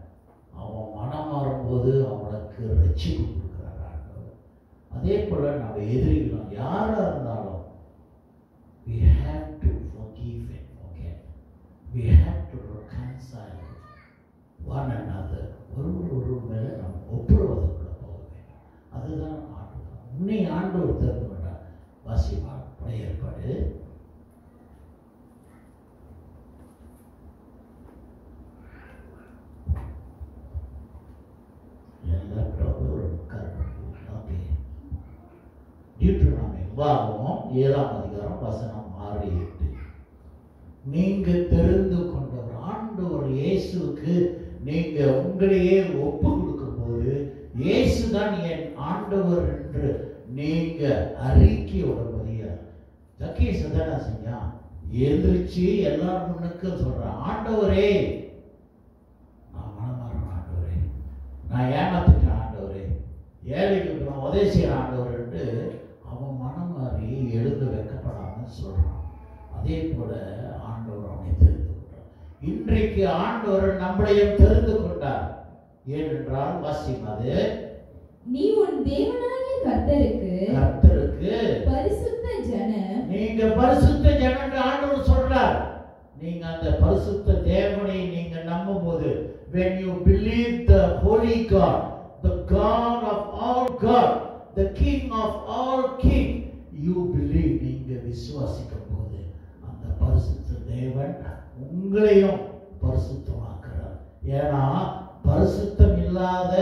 Speaker 2: அவன் மனம் மாறும்போது அவனுக்கு ரட்சிப்பு கொடுக்கிறார் ஆண்டவர். அதே போல நம்ம எதிரிகளும் யாரா இருந்தாலும் we have to forgive and forget. We have to reconcile one another. ஒரு மேல நம்ம ஒப்புரவாதக்குள்ள போக வேண்டும். அதுதான் ஆண்டவர். உன்னை ஆண்டவர் திறந்து விட்டார். வாசிமா பழைய ஏற்பாடு வாகவும் 7ஆம் அதிகாரம் வசனம் 6-8. நீங்க தெரிந்து கொண்டவர் ஆண்டவர் இயேசுக்கு நீங்க உங்களையே ஒப்பு கொடுக்கும் போது, இயேசுதான் என் ஆண்டவர் என்று நீங்க அறிக்கையோட முடியா. ஜக்கேஸ் என்ன செஞ்சான்? எதிர்ச்சி எல்லாரும் முன்னுக்கு சொல்றான், ஆண்டவரே நான் மனமாறேன், ஆண்டவரே நான் ஏமாத்துட்டேன், ஆண்டவரே ஏழைகளுக்கு நான் உதவி செய்யறேன் ஆண்டவர் என்று அவன் மனம் மாறி எழுந்து வைக்கப்படாம சொல்றான். அதே போல ஆண்டவர் அவனை தெரிந்து கொண்டார். இன்றைக்கு ஆண்டவர் நம்மளையும் தெரிந்து கொண்டார். ஏனென்றால் வாசிப்பது, நீ உன் தேவனாகிய கர்த்தருக்கு பரிசுத்த ஜனம், நீங்க பரிசுத்த ஜனம் ஆண்டவர் சொல்றார். நீங்க அந்த பரிசுத்த தேவனை நீங்க நம்பும்போது, when you believe the holy God, the God of all God, the King of all King, you believe, நீங்க விசுவாசிக்கும் போது அந்த பரிசுத்த தேவன் உங்களையும் பரிசுத்தமாக்குறார். ஏன்னா பரிசுத்தம் இல்லாத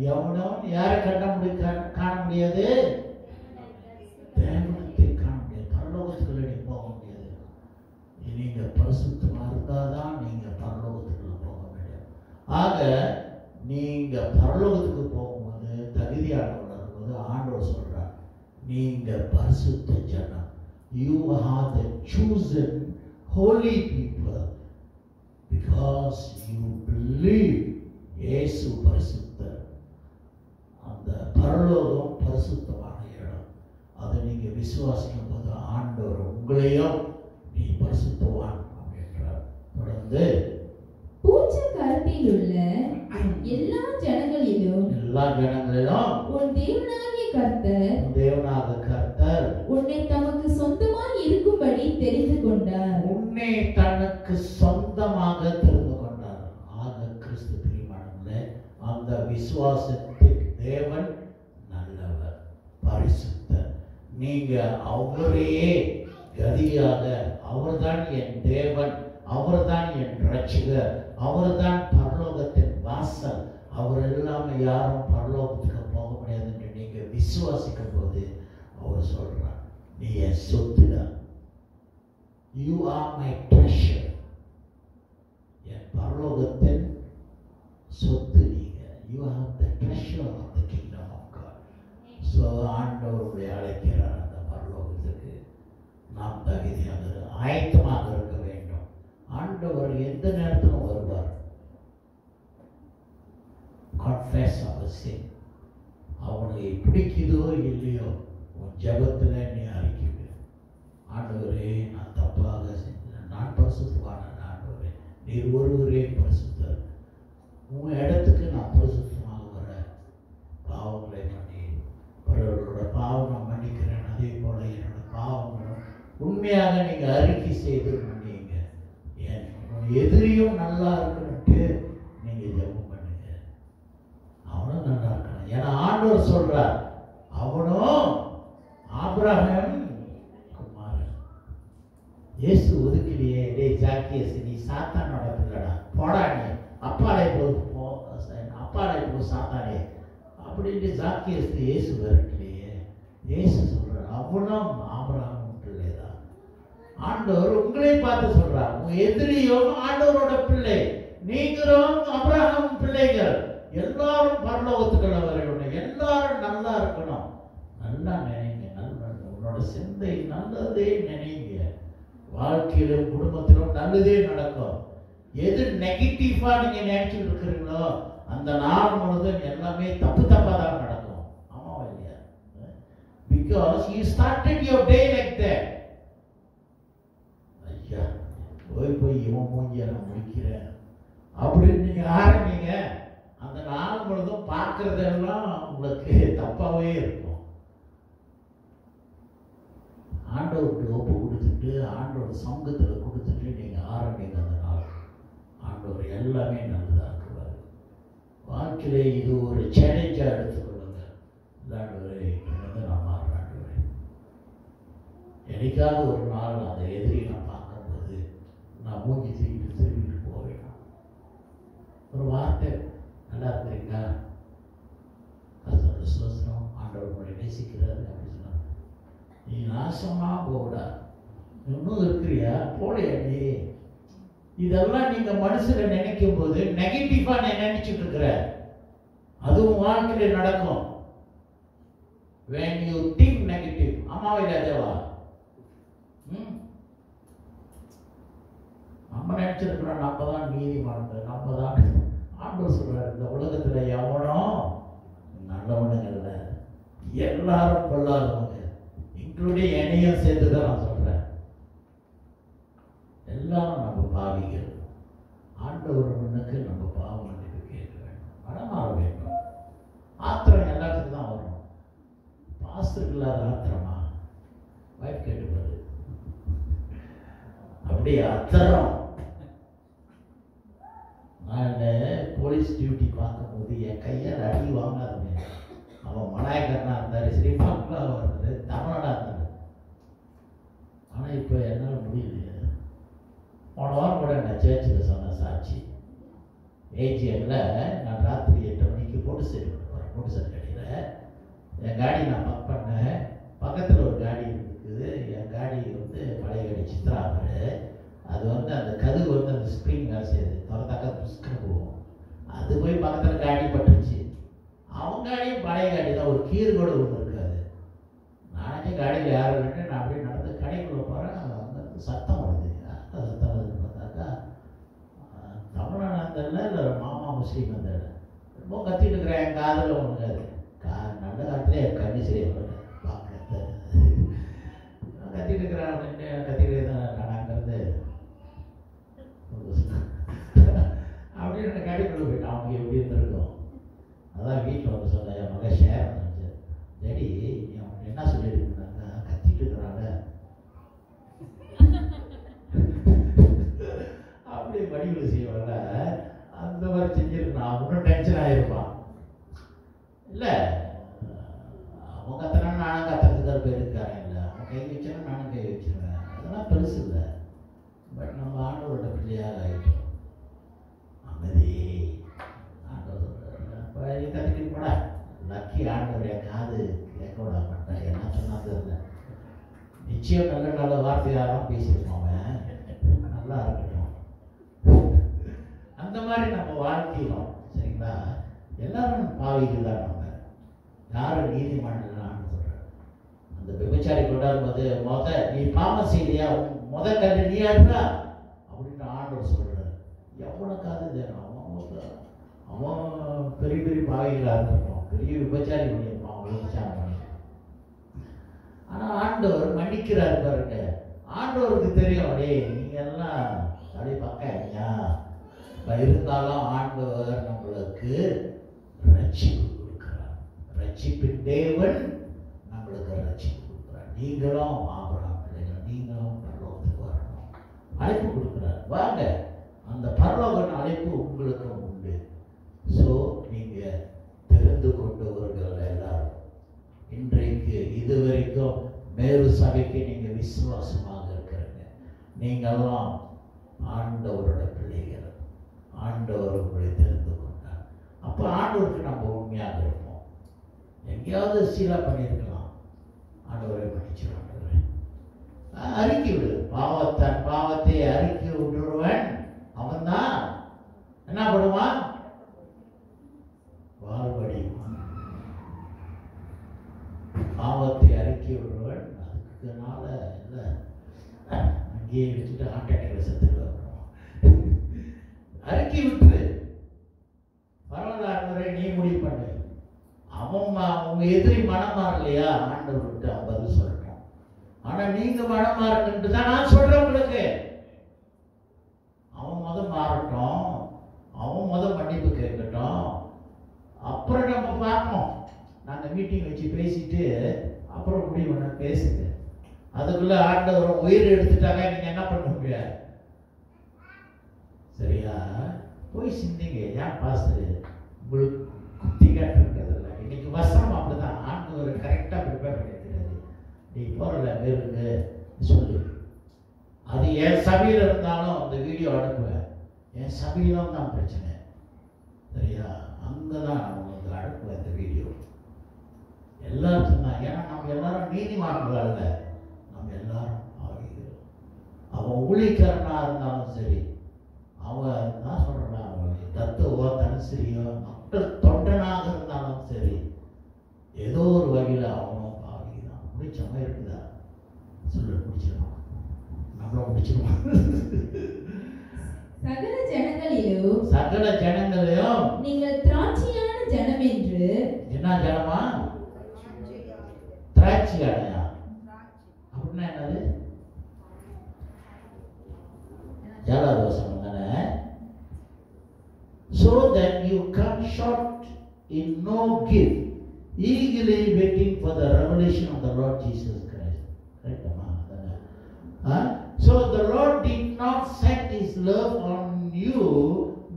Speaker 2: எவனும் யாரை காண முடியாது? தேவனத்தை காண முடியாது. பரலோகத்துக்குள்ள நீ போக முடியாது. நீங்க பரிசுத்தமா இருந்தாதான் நீங்க பரலோகத்துக்குள்ள போக முடியாது. ஆக நீங்க பரலோகத்துக்கு போகும்போது தகுதியானவர்கள் இருக்கும்போது ஆண்டவர் சொல்றார், நீங்க பரிசுத்த ஜனம். You are the chosen holy people because you believe இயேசு பரிசுத்தர். அந்த பரலோகம் பரிசுத்தமான இடம். அதை நீங்க விசுவாசிக்கும் போது ஆண்டவர் உங்களையும் நீ பரிசுத்தவான் அப்படின்றார். தொடர்ந்து
Speaker 3: பூச்ச கருத்தில் உள்ள எல்லா ஜனங்களிலும் உன் தேவனாகிய கர்த்தர் உன்னை தமக்கு சொந்தமாய் இருக்கும்படி தெரிந்து கொண்டார்.
Speaker 2: உன்னை தனக்கு சொந்தமாக தெரிந்து கொண்டார். ஆக கிறிஸ்து பிரியமானவர்களே, அந்த விசுவாசத்திற்கு தேவன் நல்லவர், பரிசுத்தர். நீங்க அவரையே கதியாக, அவர்தான் என் தேவன், அவர்தான் என் ரட்சகர், அவர்தான் பரலோகத்தின் வாசல், அவர் இல்லாம யாரும் பரலோகத்துக்கு போக முடியாது என்று நீங்க விசுவாசிக்கும் போது அவர் சொல்றார், நீ என் சொத்துதான். You are my treasure. என் பரலோகத்தின் சொத்து நீங்க. You are the treasure of the kingdom of God. So ஆண்டவருடைய அழைக்கிறார் அந்த பரலோகத்துக்கு நாம் தகுதியாக ஆயத்தமாக இருக்க வேண்டும். ஆண்டவர் எந்த நேரத்திலும் வருவார். Confess our sin. அவனுக்கு பிடிக்குதோ இல்லையோ உன் ஜெபத்துல நீ அறிக்கைவிடு. ஆண்டவரே, நான் தப்பாக செஞ்சேன், நான் பரிசுத்தவான ஆண்டவரே, நீர் ஒருவரே பரிசுத்தர். உன் இடத்துக்கு நான் பரிசுத்தமாக வர பாவங்களை பண்ணி பிறரோட பாவம் நான் மன்னிக்கிறேன். அதே போல என்னோட பாவங்களும் உண்மையாக நீங்க அறிக்கை செய்து மன்னிங்க. எதிரியும் நல்லா இருக்கணும்ட்டு நீங்க ஜெபம் பண்ணுங்க. அவனும் நல்லா இருக்கணும். ஏன்னா ஆண்டவர் சொல்றார், அவனும் ஆபிரகாம் குமாரன். இயேசு ஒதுக்கலையே, டேய் ஜாக்கியஸ், நீ சாத்தானோட பிள்ளடா, போடா நீ அப்பாலை போ சாத்தானே அப்படின்ட்டு ஜாக்கியஸ் இயேசு வரலையே. இயேசு சொல்றார், அவனும் ஆபிரகாம் பிள்ளைதான். ஆண்டவர் உங்களை பார்த்து சொல்றார், உங்க எதிரியும் ஆண்டவரோட பிள்ளை, நீங்களும் ஆபிரகாம் பிள்ளைகள். எல்லாரும் பரலோகத்துக்குள்ள வரணும், எல்லாரும் நல்லா இருக்கணும். நல்லா நினைங்க, உன்னோட சிந்தை நல்லதே நினைங்க. வாழ்க்கையிலும் குடும்பத்திலும் நல்லதே நடக்கும். எது நெகட்டிவா நீங்க நினைச்சுட்டு இருக்கிறீங்களோ அந்த நாள் முழுதும் எல்லாமே தப்பு தப்பா தான் நடக்கும். ஆமாவா இல்லையா? Because you started your day like that. ஐயா போய் இவன் மூஞ்சிய நான் முடிக்கிறேன் அப்படின்னு நீங்க ஆரம்பிங்க. அந்த நாள் முழுதும் பார்க்கறதெல்லாம் உங்களுக்கு தப்பாவே இருக்கும். ஆண்டவருக்கு ஒப்பு கொடுத்துட்டு ஆண்டோட சமூகத்தில் கொடுத்துட்டு நீங்க ஆரம்பிங்க. அந்த நாள் ஆண்டவர் எல்லாமே நல்லதா இருக்குவார். வாழ்க்கையிலே இது ஒரு சேலஞ்சா எடுத்துக்கொள்ளுங்க. ஆண்டவரே, நான் மாறுறேன். என்னைக்காவது ஒரு நாள் அந்த எதிரியை நான் பார்க்கும்போது நான் மூஞ்சி திரும்பிட்டு போவேன். ஒரு வார்த்தை, நல்லா இருக்கிறீங்களா, அதோட சுவசனம், ஆண்டவர் உங்களை நேசிக்கிறாரு அப்படின்னு சொன்னாங்க. நீ நாசமா போடா, இன்னும் இருக்கிறியா, போடையா நீ. இதெல்லாம் நீங்க மனசுல நினைக்கும் போது நெகட்டிவா நினைச்சிட்டு இருக்கிற, அதுவும் வாழ்க்கையில நடக்கும். when you think negative. அம்மாவை ராஜாவா நம்ம நினைச்சிருக்கிறோம் நம்ம தான் நீதிமான்கள், நம்ம தான். ஆண்டவர் சொல்றாரு, இந்த உலகத்துல எவனும் நல்லவனுங்கல்ல, எல்லாரும் கொள்ளாதவங்க, இன்க்ளூடிங் என்னையும் சேர்த்துதான் நான் சொல்றேன். எல்லாரும் நம்ம பாவிகள். ஆண்டவர் முன்னுக்கு நம்ம பாவம் மன்னிப்பு கேட்க வேண்டும், மனமாற வேண்டும். ஆத்திரம் எல்லாத்துக்கும் தான் வரும். பாஸ்டருக்கு இல்லாத ஆத்திரமா? வைஃப் கேட்டுப்பாரு, அப்படியே அத்தரம். நான் போலீஸ் டியூட்டி பார்க்கும்போது என் கையால் அடி வாங்காதுமே. அவன் மலாயக்காரனா இருந்தாரு, ஸ்ரீபாங்களா இருந்தாரு, தமிழ்நாடா இருந்தாரு. ஆனால் இப்போ என்னால் முடியலையே. போன வாரம் கூட நான் சேர்ச்சில் சொன்ன சாட்சி, ஏஜிஎம்ல நான் ராத்திரி 8 மணிக்கு போட்டு செட் போகிறேன். போட்டு செட் கடையில் என் காடி நான் பக் பண்ணேன். பக்கத்தில் ஒரு காடி இருக்குது. என் காடி வந்து பழைய காடி சித்ராபர். அது வந்து அந்த கதவு வந்து அந்த ஸ்ப்ரிங் வேலை செய்யுது, திறந்தாக்கா புஸ்க போகும். அது போய் பக்கத்தில் காடி பட்டுருச்சு. அவங்க காடியும் பழைய காடி தான், ஒரு கீறு கூட ஒன்று இருக்காது. நானே காடியில் யாரும் இல்லைன்னு நான் அப்படியே நடந்து கடைக்குள்ளே போகிறேன். அங்கே சத்தம் வருது. சத்தம் வருதுன்னு பார்த்தாக்கா தமிழ்நாட்டில் இல்லை மாமா முஸ்லீம் அந்த ரொம்ப கத்திட்டு இருக்கிறேன். என் காதில் ஒன்று நல்ல காலத்துல என் கண்ணு சரியாக பார்க்க கத்திட்டு இருக்கிறேன். அவங்க எப்படி இருந்திருக்கும். அதான் வீட்டில் வந்து சொன்ன என் மகன் ஷேர் பண்ணிச்சு, டேடி அவன் என்ன சொல்லியிருக்குனாக்கா, கத்திட்டு இருக்கிறாங்க அப்படியே வடிவில் செய்வாங்க. அந்த மாதிரி செஞ்சிருக்கான், இன்னும் டென்ஷன் ஆகிருப்பான். இல்லை அவன் கத்துனா நானும் கத்துறதுக்கு பேர் இருக்காரன், இல்லை அவன் கை வச்சா நானும் கை வச்சிருவேன், அதெல்லாம் பெருசு இல்லை. பட் நம்ம ஆண்டவரோட பிள்ளையாக ஆகிட்டோம். அமைதி ஆண்டவர் கற்றுக்கிட்டு போட லக்கி ஆண்டவருடைய காது கேட்க விட மாட்டேன். என்ன சொன்னா தெரியல, நிச்சயம் நல்ல நல்ல வார்த்தையாரும் பேசியிருக்கோம். அவன் நல்லா இருக்கட்டும். அந்த மாதிரி நம்ம வாழ்க்கையிலும் சரிங்களா, எல்லாரும் பாவிகள் தான். நம்ம யாரும் நீதிமன்றம் சொல்கிறேன். அந்த விபச்சாரி கொண்டாடும்போது நீ பாவம் செய்யலையா, கல்வி நீ ஆடுறா அப்படின்னு ஆண்டவர் சொல்கிறார். எவனுக்காவது தேணும், அவன் பெரிய பெரிய பாவிகளாக இருந்திருப்பான், பெரிய விபச்சாரி பண்ணியிருப்பான், அவன் விபச்சாரம் பண்ணி. ஆனால் ஆண்டவர் மன்னிக்கிறார் பாருங்க. ஆண்டவருக்கு தெரியும், அப்படியே நீங்கள் எல்லாம் அப்படியே பக்கா இருந்தாலும் ஆண்டவர் நம்மளுக்கு ரட்சிப்பு கொடுக்கிறார். ரட்சிப்பின் தேவன் நம்மளுக்கு ரட்சிப்பு கொடுக்கிறார். நீங்களும் ஆபிரகாம் பிள்ளைகள், நீங்களும் பரலோகத்துக்கு வரணும், அழைப்பு கொடுக்கிறார். வாங்க, அந்த பரலோக அழைப்பு உங்களுக்கும் உண்டு. ஸோ நீங்கள் தெரிந்து கொண்டவர்கள் எல்லாரும் இன்றைக்கு இதுவரைக்கும் மேரு சபைக்கு நீங்கள் விசுவாசமாக இருக்கிறீங்க. நீங்கள்லாம் ஆண்டவரோட பிள்ளைகள். ஆண்டவர் உங்களை தெரிந்து கொண்டார். அப்போ ஆண்டவருக்கு நம்ம உண்மையாக இருப்போம். எங்கேயாவது சீலா பண்ணியிருக்கலாம், ஆண்டவரை மன்னிச்சிடும். அறிக்கை விடு, பாவத்தை அறிக்கை விடுறவன் அவன் தான் என்ன பண்ணுவான், வாழ்வடைவான். பாவத்தை அறிக்கை விடுறவன் அதுக்குனால இல்லை அங்கேயே வச்சுட்டு ஹார்ட் அட்டாக்ல செத்துட்டு அறிக்கை விட்டு பரவாயில்ல, நீ முடிவு பண்ணு. அவங்க எதிரி மனம் மாறலையா, ஆண்டவர் விட்டு பதில் சொல்லட்டும். ஆனா நீங்க மனம் மாறணுன்ட்டு தான் நான் சொல்றேன் உங்களுக்கு. அவன் மாறட்டும், அவன் மன்னிப்பு கேட்கட்டும், அப்புறம் நம்ம பார்ப்போம். நாங்க மீட்டிங் வச்சு பேசிட்டு அப்புறம் முடிவு பண்ண பேசுங்க. அதுக்குள்ள ஆண்டவர் உயிர் எடுத்துட்டாங்க, நீங்க என்ன பண்ண முடியாது. சரியா? போய் சிந்திங்க. ஏன் பாஸ்டர் உங்களுக்கு குத்தி காட்டுறதில்ல? இன்னைக்கு வசனம் அப்படிதான், ஆண்டவர் கரெக்டாக ப்ரிப்பேர் பண்ணியிருக்கிறாரு. நீ போறல பேருக்கு சொல்லு. அது என் சபையில் இருந்தாலும் அந்த வீடியோ அனுப்புவேன். என் சபையிலும் தான் பிரச்சனை. சரியா? அங்கதான் உங்களுக்கு அனுப்புவேன் இந்த வீடியோ. எல்லாரும் சொன்னாங்க, ஏன்னா நம்ம எல்லாரும் நீதிமான்கள் அல்ல, நம்ம எல்லாரும் ஆகிக்கிறோம். அவன் ஊழியக்காரனா இருந்தாலும் சரி, அவன் தான் சொல்றான், அவன் தத்துவோ தனுசரியோ மக்கள் தொண்டனாக இருந்தாலும் சரி, ஏதோ ஒரு வகையில் அவனும் பாவிதான். முடிச்சவங்க இருக்குதா சொல்ல, முடிச்சிருவான், நம்மளும் முடிச்சிருவான். சகல ஜனங்களையும்
Speaker 3: நீங்கள் திராட்சையான ஜனம் என்று.
Speaker 2: என்ன ஜனமா? திராட்சை அடையா அப்படின்னா என்னது? ஏழாவது வசனம் தானே. So that you come short in no gift, eagerly waiting for the revelation of the Lord Jesus Christ. Right? So the Lord did not set his love on you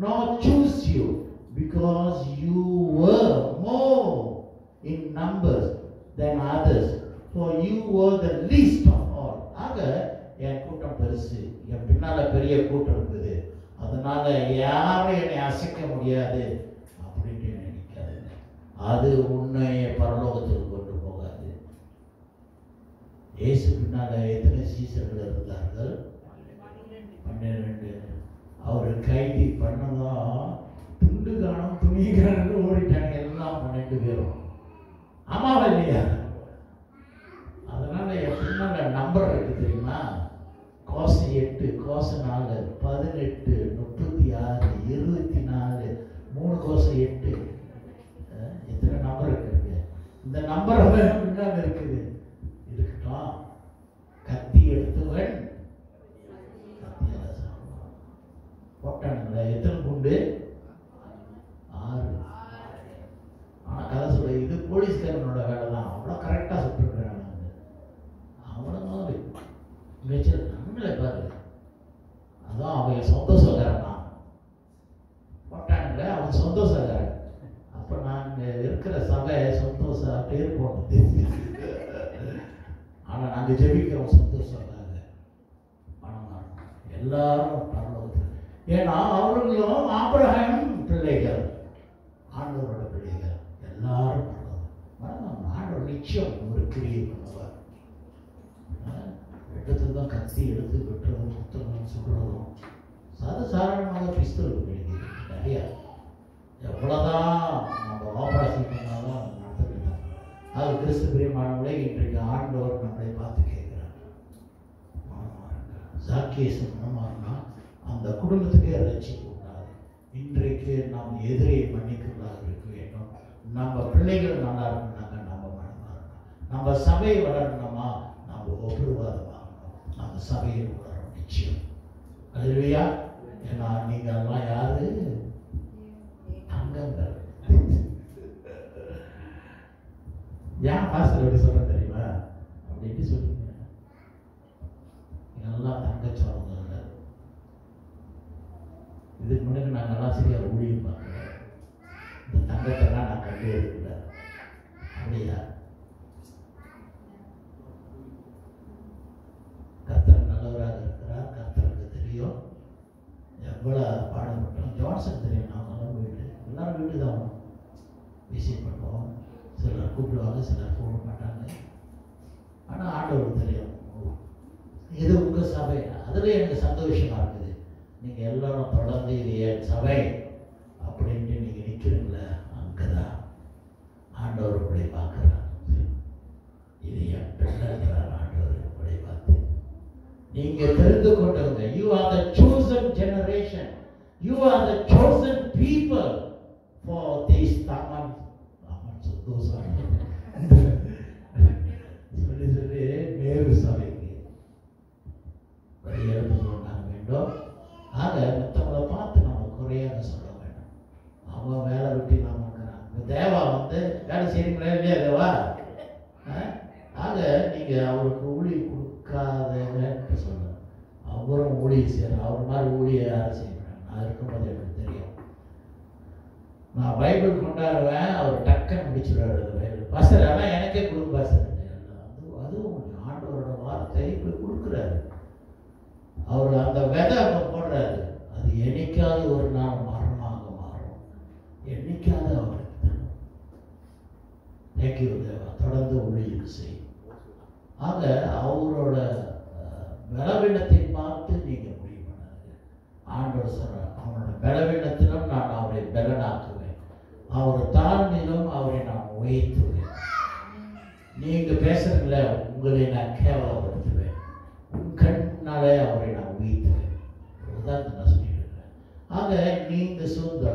Speaker 2: nor choose you because you were more in numbers than others, for you were the least of all. ஆக என் கூட்டம் பெருசு, என் பின்னால பெரிய கூட்டம் இருக்குது, அதனால யாரும் என்னை அசைக்க முடியாது அப்படின்னு நினைக்காது. அது உன்னை பரலோகத்துக்கு கொண்டு போகாது. இயேசு பின்னால எத்தனை சீசர்கள் இருந்தார்கள்? 12. அவர் கைதி பண்ணதான் துண்டு காணும் துணி காணும் ஓடிட்டாங்க எல்லாம் 12 பேரும். ஆமாவா இல்லையா? அதனால என் பின்னால நம்பர் இருக்கு தெரியுமா? கோசம் 8, கோசம் 4, 18, 36, 24, 3 கோசம் 8. எத்தனை நம்பர் இருக்கு? இந்த நம்பர் முன்னாடி இருக்குது. இருக்கட்டும். கத்தி எடுத்தவன் கத்தியால சாப்பிடுவான். போட்டானுங்களா? எத்தனை குண்டு? அவன் சந்தோஷக்காரன் தான் போட்டானுங்களே, அவன் சந்தோஷக்காரன். அப்போ நாங்கள் இருக்கிற சபை சந்தோஷம் பேர் போனது. ஆனால் நாங்கள் ஜெபிக்கிறோம் சந்தோஷக்காக பணம் எல்லாரும் பரலோகத்தில். ஏன்னா அவர்களும் ஆபிரகாம் பிள்ளைகள், ஆண்டவரோட பிள்ளைகள், எல்லாரும் பரலோகம். ஆண்டவர் நிச்சயம் ஒரு கிரியை பண்ணுவார். எடுத்து தான் கத்தி எடுத்து வெட்டுறதும் சுத்தமும் சொல்றதும் சாதாரணமாக பிஸ்தல் நிறைய எவ்வளோதான் நம்ம ஆபரேஷன் பண்ணாலும் நடந்துக்கிட்டோம். அது கிறிஸ்து பிரியமானவர்களே, இன்றைக்கு ஆண்டவர் நம்மளை பார்த்து கேட்கிறார், சாக்கியேசன் மனமாறுனா அந்த குடும்பத்துக்கே ரட்சிக்க கூடாது. இன்றைக்கு நாம் எதிரியை மன்னிக்கிறதாக இருக்க வேண்டும். நம்ம பிள்ளைகள் நல்லா இருக்கணும்னாங்க நம்ம மனமாறணும். நம்ம சபையை வளரணுமா நம்ம ஒப்புரவாதம் வாங்கணும். நம்ம சபையை வளரணும் நிச்சயம். அல்லேலூயா. ஏன்னா நீங்கள் எல்லாம் யாரு? அங்கங்கள். ஏன் பாஸ்டர் எப்படி சொல்ல தெரியுமா? அப்படி எப்படி சொல்லுங்க, எல்லாம் தங்கச்சோளம். இதுக்கு முன்னாடி நாங்கள் எல்லாம் சரியாக ஊழியம் பார்க்கல. இந்த தங்கத்தெல்லாம் நான் கண்டு எடுக்கல. அப்படியா? கர்த்தர் நல்லவராக இருக்கிறார். கர்த்தருக்கு தெரியும் எவ்வளோ பாடுபட்டோம். ஜான்சன் தெரியும், நான் எல்லாரும் வீட்டு தான் விசிட் பண்ணுவோம். சிலர் கூப்பிடுவாங்க, சிலர் கூப்பிட மாட்டாங்க. ஆனால் ஆண்டவருக்கு தெரியும் இது உங்கள் சபை. அதில் எனக்கு சந்தோஷமாக இருக்குது. நீங்கள் எல்லாரும் தொடர்ந்து இது என் சபை அப்படின்ட்டு நீங்கள் நிற்கிறீங்களே, அங்கே தான் ஆண்டவர் இப்படி பார்க்குறார். இது என் பிள்ளைங்கிறார் ஆண்டவர் இப்படி பார்த்து. நீங்கள் தெரிந்து கொண்டவங்க. You are the chosen generation. You are the chosen people for this Taman. சொல்லி நேரு சபைக்கு வழியெடுத்து கொண்டாங்க வேண்டும். ஆக மற்றவங்களை பார்த்து நம்ம குறையாக சொல்ல வேண்டும். அவங்க வேலை விட்டு நாம் இருக்கிறாங்க. தேவா வந்து வேலை செய்யறீங்களா இல்லையா தேவா? ஆக நீங்கள் அவருக்கு ஊழி கொடுக்காதன்னு சொல்லணும். அவரும் ஊழியம் செய்யணும். அவர் மாதிரி ஊழியை யாரும் செய்ய மாட்டாங்க. நான் இருக்கும்போது எனக்கு தெரியும். நான் பைபிள் கொண்டாடுவேன், அவர் டக்குன்னு முடிச்சுடுவார் அந்த பைபிள். பாஸ்டர் ஆனால் எனக்கே கொடுக்கும் பாஸ்டர். அதுவும் ஆண்டவரோட வார்த்தை இப்படி கொடுக்குறாரு. அவர் அந்த விதை அங்கே போடுறாரு. அது என்னைக்காவது ஒரு நாள் மரணமாக மாறும். என்னைக்காவது அவருக்கு தரும். தேங்க்யூ தேவா. தொடர்ந்து ஊழியம் செய்யும். ஆக அவரோட பலவீனத்தை பார்த்து நீங்கள் முடிவு பண்ணாங்க. ஆண்டவர் சொல்றார், அவனோட பலவீனத்திலும் நான் அவரை பலனாக்குவேன், அவர் தாழ்மையிலும் அவரை நான் உயர்த்துவேன். நீங்க பேசுறீங்கள, உங்களை நான் கேவலப்படுத்துவேன், உன் கண்ணாலே அவரை நான் உயர்த்துவேன். உதாரணத்தை நான் சொல்லிட்டு இருக்கேன். ஆக நீங்க சோர்வு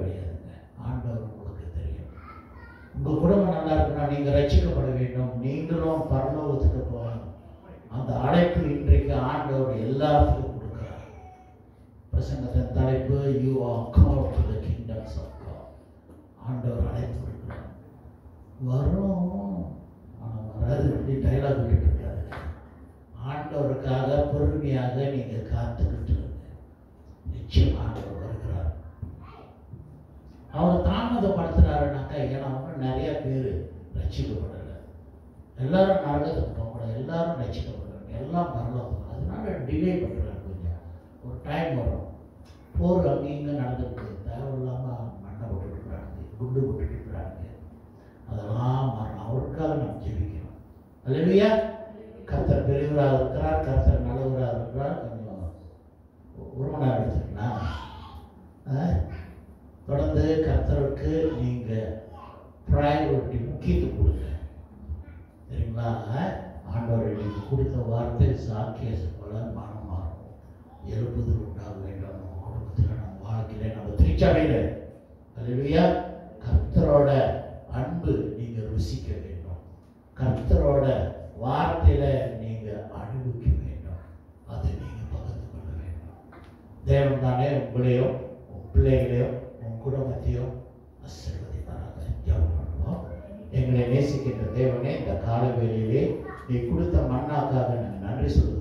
Speaker 2: அடையாதுங்க. ஆண்டவர் உங்களுக்கு தெரியும். உங்க குடும்பம் நல்லா இருக்குன்னா நீங்க ரட்சிக்கப்பட வேண்டும். நீங்களும் பரலோகத்துக்கு போகணும். அந்த அழைப்பு இன்றைக்கு ஆண்டவர் எல்லாத்துக்கும் கொடுக்கிறார். பிரசங்கத்தின் தலைப்பு you are called to the kingdoms of God. ஆண்டவர் அழைப்பு கொடுக்கிறார். வரும் ஆனால் வராது அப்படி டைலாக் விட்டுட்டு இருக்காரு. ஆண்டவருக்காக பொறுமையாக நீங்க காத்துக்கிட்டு இருங்க. நிச்சயம் ஆண்டவர் வருகிறார். அவர் தாமதப்படுத்துறாருனாக்கா, ஏன்னா அவங்க நிறைய பேர் ரட்சிக்கப்படலை. எல்லாரும் நரகத்துக்கு போகக்கூடாது, எல்லாரும் ரட்சிக்கப்படணும், எல்லாம் பரலோகம். அதனால டிலே பண்ணுறாரு. கொஞ்சம் ஒரு டைம் வரும். போர் அங்கேயும் நடந்துருக்கு. தேவையில்லாமல் மண்ணை விட்டுட்டுறாங்க, குண்டு விட்டுட்டுறாங்க. அதெல்லாம் மாறணும். அவருக்காக நாம் ஜெபிக்கணும். அல்லேலூயா. கர்த்தர் பெரியவராக இருக்கிறார். கர்த்தர் நல்லவராக இருக்கிறார். கொஞ்சம் ஒரு மணி நேரம் எடுத்துக்கிட்டா தொடர்ந்து கர்த்தருக்கு நீங்கள் ப்ரையாரிட்டி முக்கியத்துவம் கொடுங்க. சரிங்களா? ஆண்டவர் இன்னைக்கு கொடுத்த வார்த்தை சாக்கிய போல மனம் மாறும். எழுப்புதல் உண்டாக வேண்டும். நம்ம குடும்பத்தில், நம்ம வாழ்க்கையில, நம்ம திருச்சபையில். அல்லேலூயா. கர்த்தரோட அன்பு நீங்க ருசிக்க வேண்டும். கர்த்தரோட வார்த்தையில நீங்க அனுபவிக்க வேண்டும். அதை நீங்க பகிர்ந்து கொள்ள வேண்டும். தேவன் தானே உங்களையும் உன் பிள்ளைகளையும் உன் குடும்பத்தையும் ஆசீர்வதிப்பாராக. ஜெபம் பண்ணுவோம். எங்களை நேசிக்கின்ற தேவனே, இந்த காலவேளையிலே நீ கொடுத்த மன்னாக்காக நாங்கள் நன்றி சொல்லுவோம்.